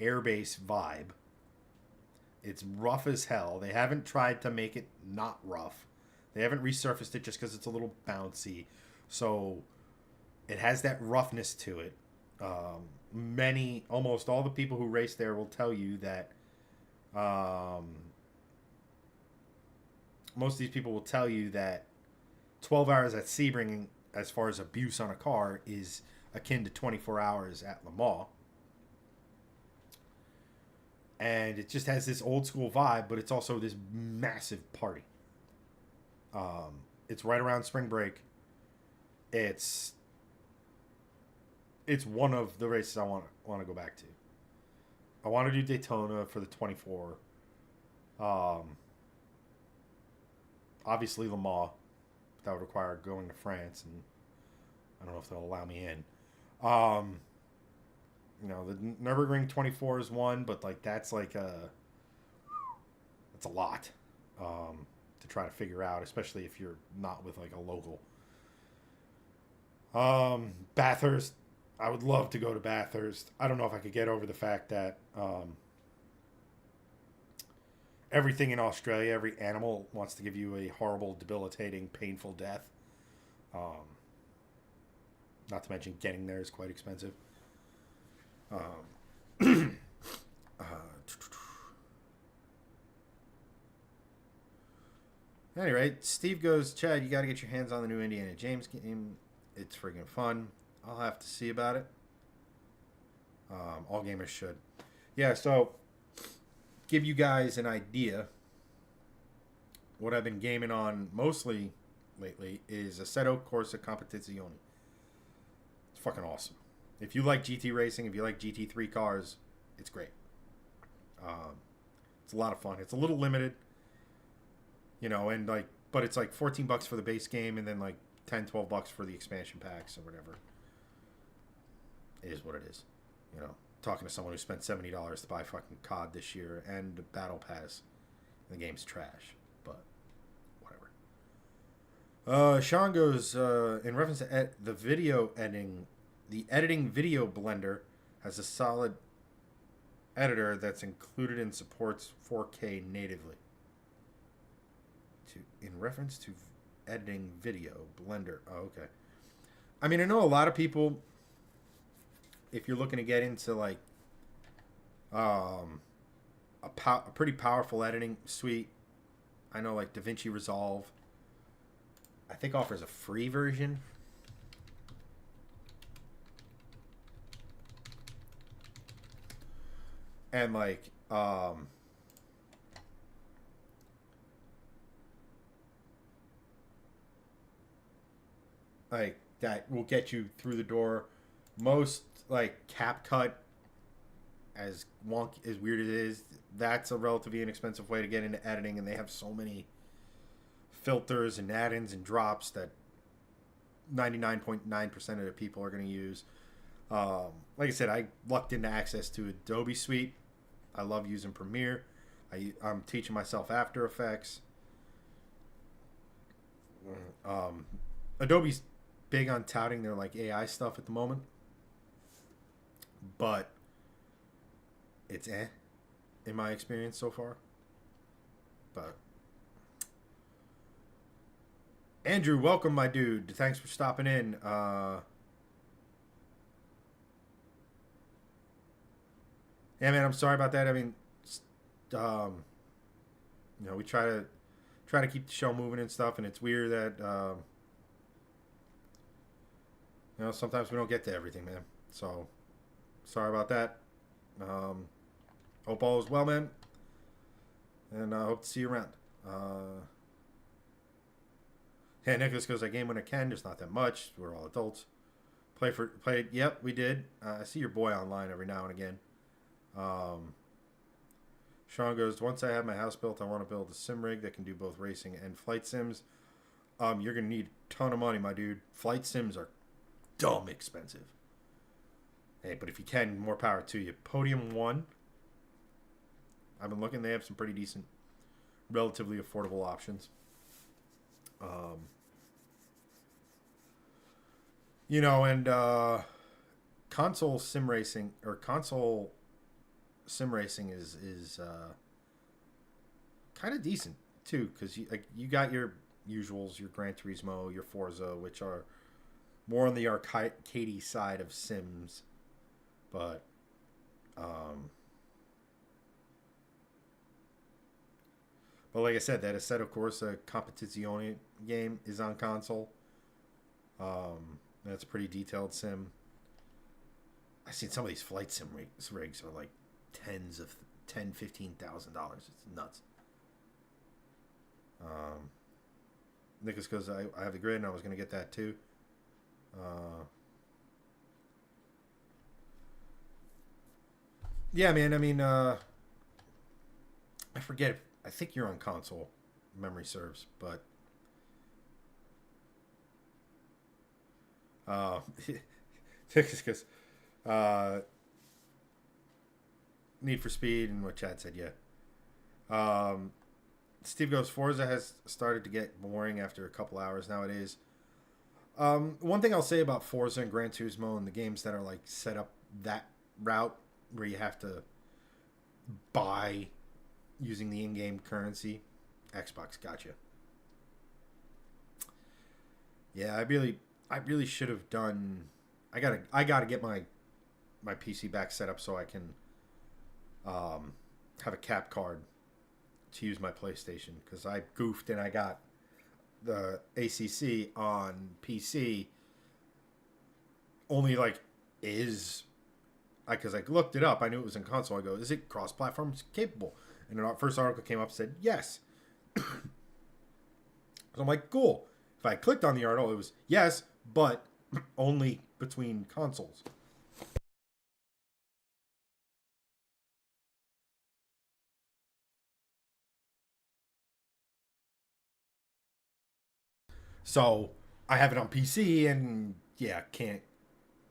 airbase vibe. It's rough as hell. They haven't tried to make it not rough. They haven't resurfaced it just because it's a little bouncy. So it has that roughness to it. Almost all the people who race there will tell you that most of these people will tell you that 12 hours at Sebring, as far as abuse on a car, is akin to 24 hours at Le Mans. And it just has this old school vibe, but it's also this massive party. It's right around spring break. It's one of the races I want to go back to. I want to do Daytona for the 24. Obviously Le Mans. That would require going to France, and I don't know if they'll allow me in. You know, the Nürburgring 24 is one, but like that's a lot to try to figure out, especially if you're not with like a local. Bathurst, I would love to go to Bathurst. I don't know if I could get over the fact that everything in Australia, every animal wants to give you a horrible, debilitating, painful death. Not to mention getting there is quite expensive. Uh, Anyway, Steve goes, Chad, you got to get your hands on the new Indiana James game. It's friggin' fun. I'll have to see about it. All gamers should. Yeah, so give you guys an idea. What I've been gaming on mostly lately is Assetto Corsa Competizione. It's fucking awesome. If you like GT racing, if you like GT3 cars, it's great. It's a lot of fun. It's a little limited, and but it's like $14 for the base game, and then like $10-12 for the expansion packs or whatever. It is what it is. Talking to someone who spent $70 to buy fucking COD this year and the Battle Pass, the game's trash, but whatever. Sean goes, in reference to the video editing, the editing video blender has a solid editor that's included and supports 4K natively. In reference to editing video, Blender. Oh, okay. I mean, I know a lot of people, if you're looking to get into like a pretty powerful editing suite, I know like DaVinci Resolve, I think offers a free version. And like that will get you through the door. Most like CapCut, as wonky as weird as it is, that's a relatively inexpensive way to get into editing, and they have so many filters and add-ins and drops that 99.9% of the people are going to use. Like I said, I lucked into access to Adobe Suite. I love using Premiere. I'm teaching myself After Effects. Adobe's big on touting their like AI stuff at the moment, but it's in my experience so far. But Andrew, welcome, my dude. Thanks for stopping in. Yeah, man, I'm sorry about that. I mean, we try to keep the show moving and stuff, and it's weird that sometimes we don't get to everything, man. So sorry about that. Hope all is well, man, and I hope to see you around. Yeah, Nicholas goes, I game when I can, just not that much. We're all adults. Play. Yep, we did. I see your boy online every now and again. Sean goes, once I have my house built, I want to build a sim rig that can do both racing and flight sims. You're going to need a ton of money, my dude. Flight sims are dumb expensive. Hey, but if you can, more power to you. Podium 1. I've been looking. They have some pretty decent, relatively affordable options. And console sim racing is kind of decent too, because you got your usuals, your Gran Turismo, your Forza, which are more on the arcadey side of sims, but like I said, that Assetto Corsa Competizione game is on console. That's a pretty detailed sim. I've seen some of these flight sim rigs are like $15,000. It's nuts. Nicholas goes, I have the grid and I was going to get that too. Yeah, man. I mean, I forget. I think you're on console. Memory serves, but Nicholas goes, Need for Speed, and what Chad said, yeah. Steve goes, Forza has started to get boring after a couple hours nowadays. One thing I'll say about Forza and Gran Turismo and the games that are like set up that route where you have to buy using the in-game currency, Xbox gotcha. Yeah, I really should have done. I gotta get my PC back set up so I can have a cap card to use my PlayStation because I goofed and I got the ACC on PC only like is because I looked it up. I knew it was in console. I go, is it cross-platform capable? And the first article came up said yes. So I'm like, cool. If I clicked on the article, it was yes, but only between consoles. So I have it on PC, and yeah, can't.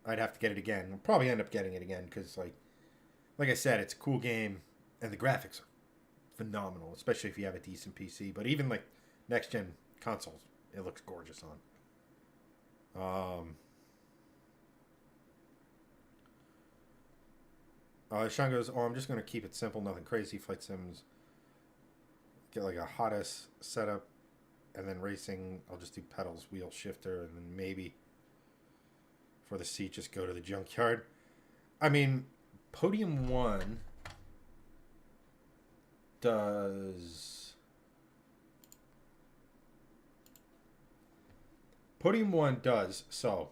I'd have to get it again. I'll probably end up getting it again because, like I said, it's a cool game, and the graphics are phenomenal, especially if you have a decent PC. But even like next gen consoles, it looks gorgeous on. Sean goes, "Oh, I'm just gonna keep it simple, nothing crazy. Flight sims, get like a hottest setup, and then racing. I'll just do pedals, wheel shifter, and then maybe for the seat, just go to the junkyard." I mean, Podium One does. Podium One does so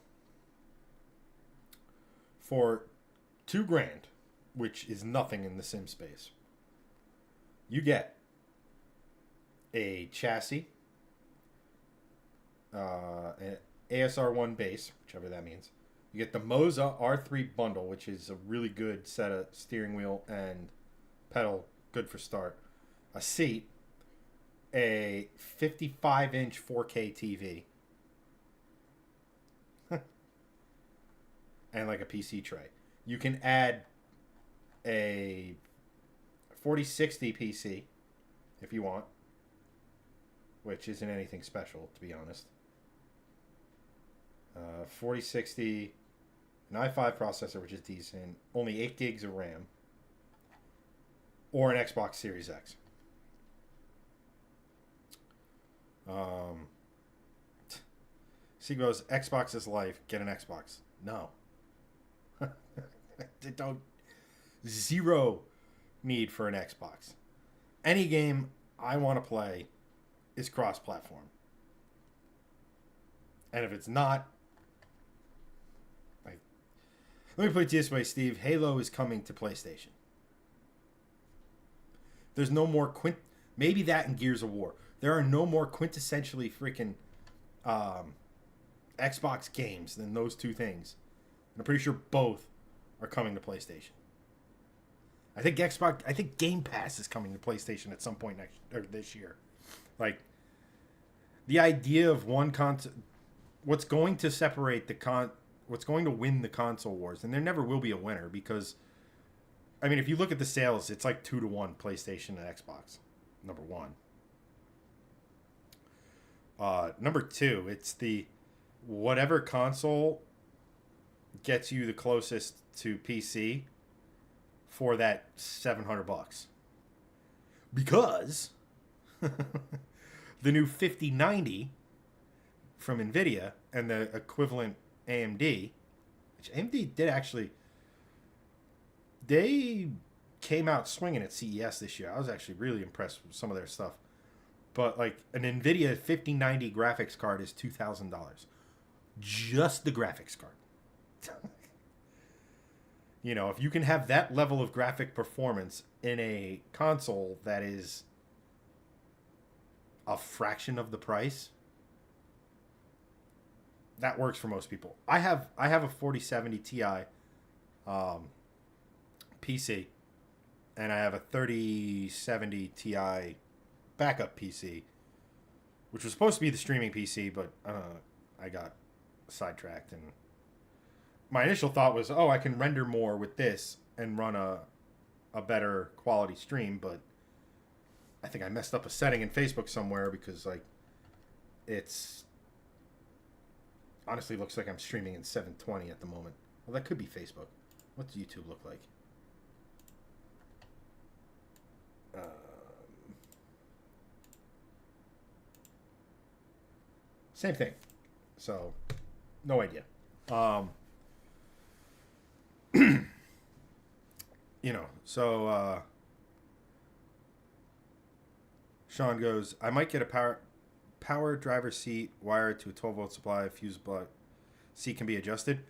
for $2,000, which is nothing in the sim space. You get a chassis, an ASR1 base, whichever that means. You get the Moza R3 bundle, which is a really good set of steering wheel and pedal, good for start. A seat, a 55-inch 4K TV, and like a PC tray. You can add a 4060 PC if you want, which isn't anything special, to be honest. 4060, an i5 processor, which is decent, only 8 gigs of RAM, or an Xbox Series X. Sigbo's Xbox is life. Get an Xbox. No. Don't. Zero need for an Xbox. Any game I want to play is cross-platform. And if it's not, like, let me put it this way, Steve. Halo is coming to PlayStation. There's no more maybe that in Gears of War. There are no more quintessentially freaking Xbox games than those two things. And I'm pretty sure both are coming to PlayStation. I think Game Pass is coming to PlayStation at some point this year. Like, the idea of one console, what's going to separate what's going to win the console wars, and there never will be a winner because, I mean, if you look at the sales, it's like 2-1 PlayStation and Xbox. Number one. Number two, it's the whatever console gets you the closest to PC for that $700. Because the new 5090 from Nvidia and the equivalent AMD, which AMD did actually, they came out swinging at CES this year. I was actually really impressed with some of their stuff. But like an Nvidia 5090 graphics card is $2,000. Just the graphics card. You know, if you can have that level of graphic performance in a console that is a fraction of the price, that works for most people. I have a 4070 Ti PC, and I have a 3070 Ti backup PC, which was supposed to be the streaming PC, but I got sidetracked, and my initial thought was, oh, I can render more with this and run a better quality stream, but I think I messed up a setting in Facebook somewhere because, like, it's honestly looks like I'm streaming in 720 at the moment. Well, that could be Facebook. What's YouTube look like? Same thing. So, no idea. Um, Sean goes, I might get a power driver seat wired to a 12-volt supply. Fuse block seat can be adjusted.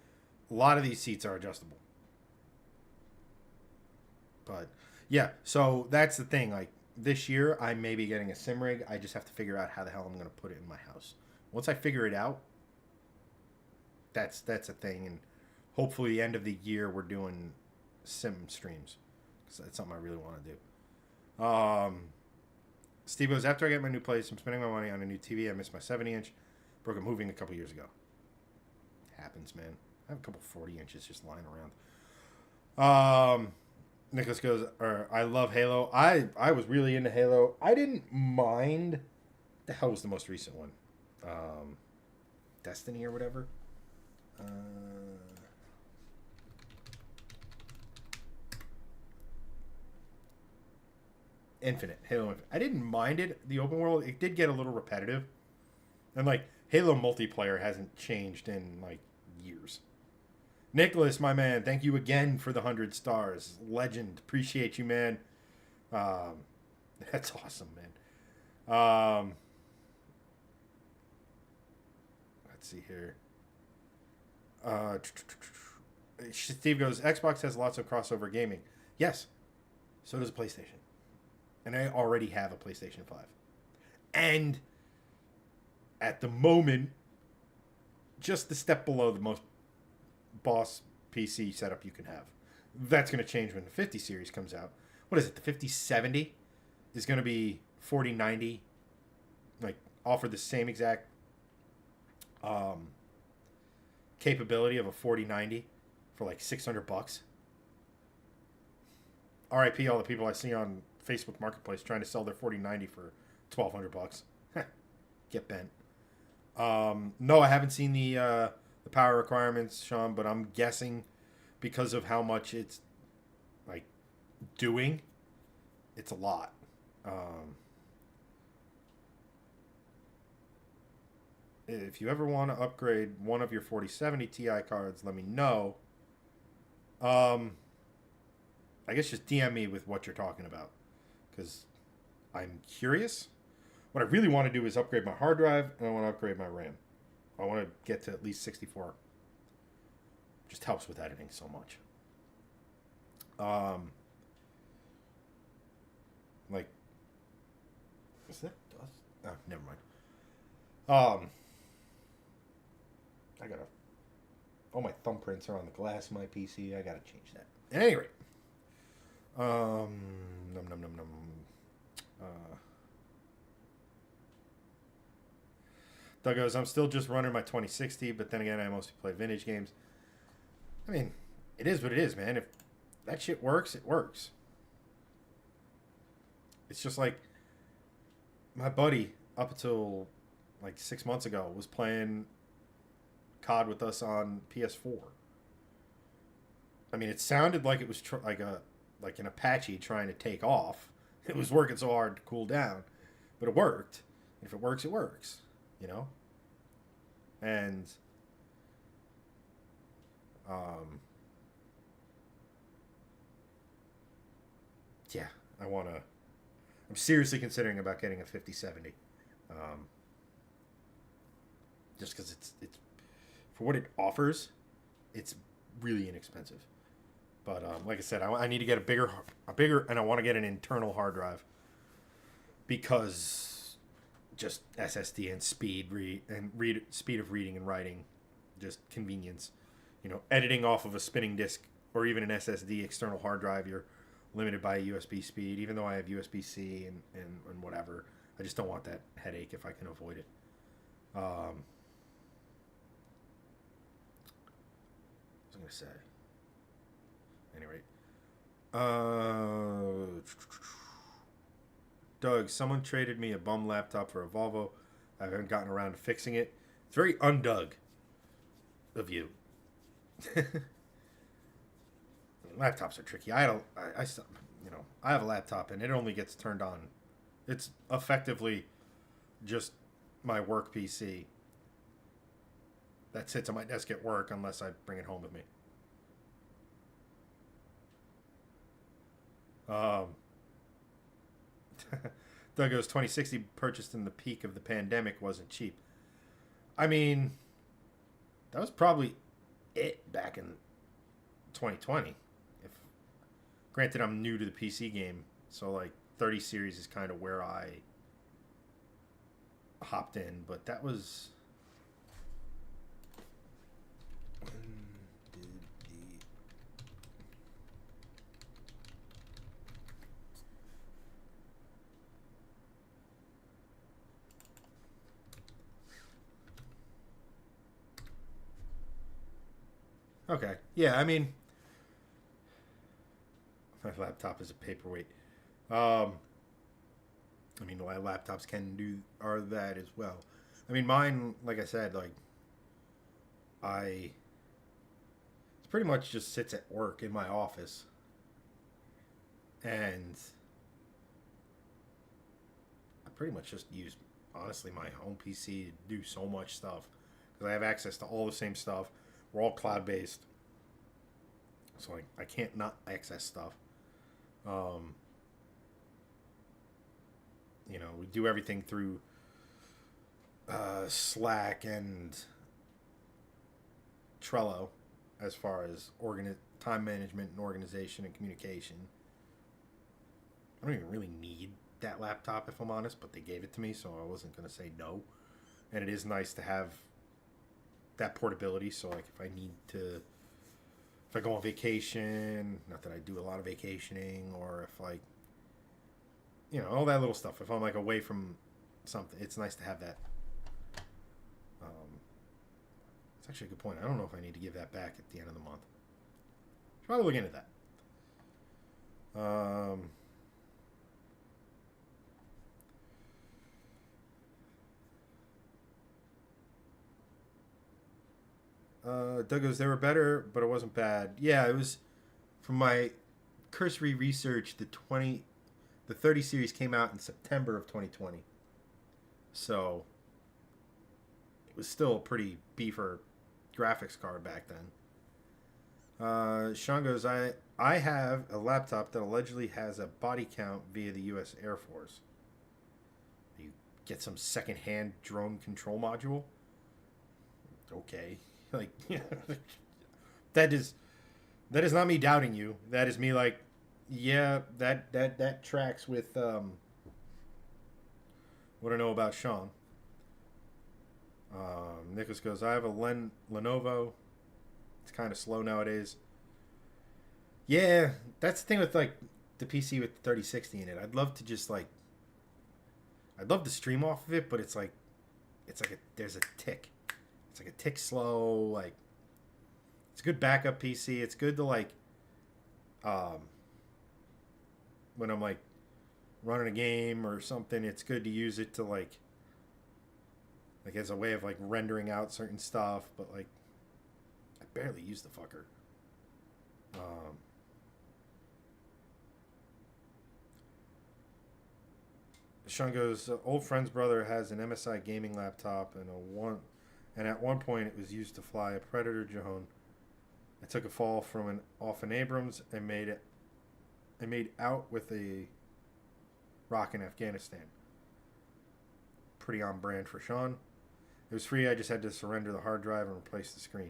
A lot of these seats are adjustable. But yeah, so that's the thing. Like this year, I may be getting a sim rig. I just have to figure out how the hell I'm going to put it in my house. Once I figure it out, that's a thing. And hopefully, the end of the year, we're doing sim streams because that's something I really want to do. Steve goes, after I get my new place, I'm spending my money on a new TV. I missed my 70-inch. Broke it moving a couple years ago. Happens, man. I have a couple 40 inches just lying around. Nicholas goes, I love Halo. I was really into Halo. I didn't mind. The hell was the most recent one? Destiny or whatever. Infinite. Halo Infinite. I didn't mind it. The open world, it did get a little repetitive. And like Halo multiplayer hasn't changed in like years. Nicholas, my man, thank you again for the 100 stars. Legend. Appreciate you, man. That's awesome, man. Let's see here. Steve goes, Xbox has lots of crossover gaming. Yes, so does PlayStation. And I already have a PlayStation 5. And at the moment, just the step below the most boss PC setup you can have. That's going to change when the 50 series comes out. What is it? The 5070 is going to be 4090, like offer the same exact capability of a 4090 for like $600. RIP all the people I see on Facebook Marketplace trying to sell their 4090 for $1,200. Get bent. No, I haven't seen the power requirements, Sean, but I'm guessing because of how much it's like doing, it's a lot. If you ever want to upgrade one of your 4070 Ti cards, let me know. I guess just DM me with what you're talking about, because I'm curious. What I really want to do is upgrade my hard drive, and I want to upgrade my RAM. I want to get to at least 64. Just helps with editing so much. Like, is that dust? Oh, never mind. I gotta. All my thumbprints are on the glass of my PC. I gotta change that. At any rate, num num num num. Doug goes, I'm still just running my 2060, but then again, I mostly play vintage games. I mean, it is what it is, man. If that shit works, it works. It's just like my buddy, up until like 6 months ago, was playing COD with us on PS4. I mean, it sounded like it was like an Apache trying to take off. It was working so hard to cool down, but it worked. And if it works, it works. You know? And yeah, I'm seriously considering about getting a 5070. Just because it's for what it offers, it's really inexpensive. But like I said, I need to get a bigger, and I want to get an internal hard drive because just SSD and speed speed of reading and writing, just convenience. You know, editing off of a spinning disk or even an SSD external hard drive, you're limited by USB speed. Even though I have USB-C and whatever, I just don't want that headache if I can avoid it. What was I gonna say? Anyway, Doug, someone traded me a bum laptop for a Volvo. I haven't gotten around to fixing it. It's very un-Doug of you. Laptops are tricky. I have a laptop and it only gets turned on. It's effectively just my work PC. that sits on my desk at work unless I bring it home with me. Um, Doug goes 2060 purchased in the peak of the pandemic wasn't cheap. I mean, that was probably it back in 2020. If granted, I'm new to the PC game, so like 30 series is kind of where I hopped in, but that was. Okay. Yeah, I mean, my laptop is a paperweight. Um, I mean, laptops can do are that as well. I mean, mine, like I said, like I, it pretty much just sits at work in my office, and I pretty much just use honestly my home PC to do so much stuff because I have access to all the same stuff. We're all cloud based, so like I can't not access stuff. Um, we do everything through Slack and Trello as far as time management and organization and communication. I don't even really need that laptop if I'm honest, but they gave it to me, so I wasn't going to say no. And it is nice to have that portability, so like if I go on vacation, not that I do a lot of vacationing, or if like all that little stuff, if I'm like away from something, it's nice to have that. It's actually a good point. I don't know if I need to give that back at the end of the month. Probably look into that. Doug goes, they were better, but it wasn't bad. Yeah, it was. From my cursory research, the 30 series came out in September of 2020. So it was still a pretty beefer graphics card back then. Sean goes, I have a laptop that allegedly has a body count via the U.S. Air Force. You get some secondhand drone control module. Okay, like that is not me doubting you. That is me like, yeah, that tracks with what I know about Sean. Nicholas goes, I have a Lenovo. It's kind of slow nowadays. Yeah, that's the thing with like the PC with the 3060 in it. I'd love to stream off of it, but it's like there's a tick. It's like a tick slow. Like it's a good backup PC. It's good to like when I'm like running a game or something. It's good to use it to like as a way of like rendering out certain stuff, but like I barely use the fucker. Sean goes, old friend's brother has an MSI gaming laptop and at one point it was used to fly a Predator drone. I took a fall off an Abrams and made out with a rock in Afghanistan. Pretty on brand for Sean. It was free. I just had to surrender the hard drive and replace the screen.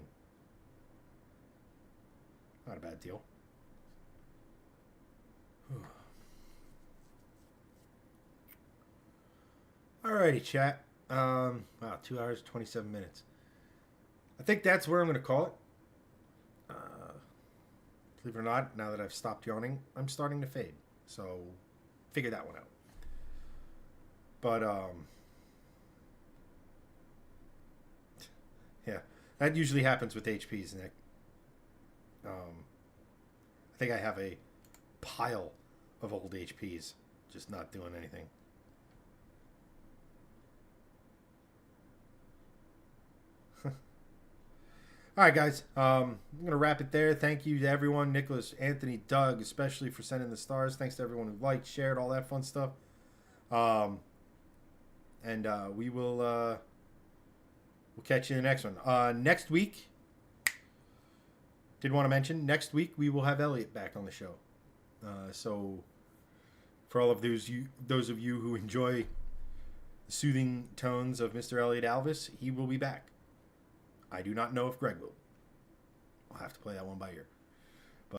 Not a bad deal. Alrighty, chat. Wow, 2 hours, 27 minutes. I think that's where I'm going to call it. Believe it or not, now that I've stopped yawning, I'm starting to fade. So, figure that one out. But, yeah, that usually happens with HPs, Nick. I think I have a pile of old HPs just not doing anything. All right, guys. I'm going to wrap it there. Thank you to everyone. Nicholas, Anthony, Doug, especially for sending the stars. Thanks to everyone who liked, shared, all that fun stuff. And we will We'll catch you in the next one. Next week, did want to mention, next week we will have Elliot back on the show. So for all of those of you who enjoy the soothing tones of Mr. Elliot Alvis, he will be back. I do not know if Greg will. I'll have to play that one by ear.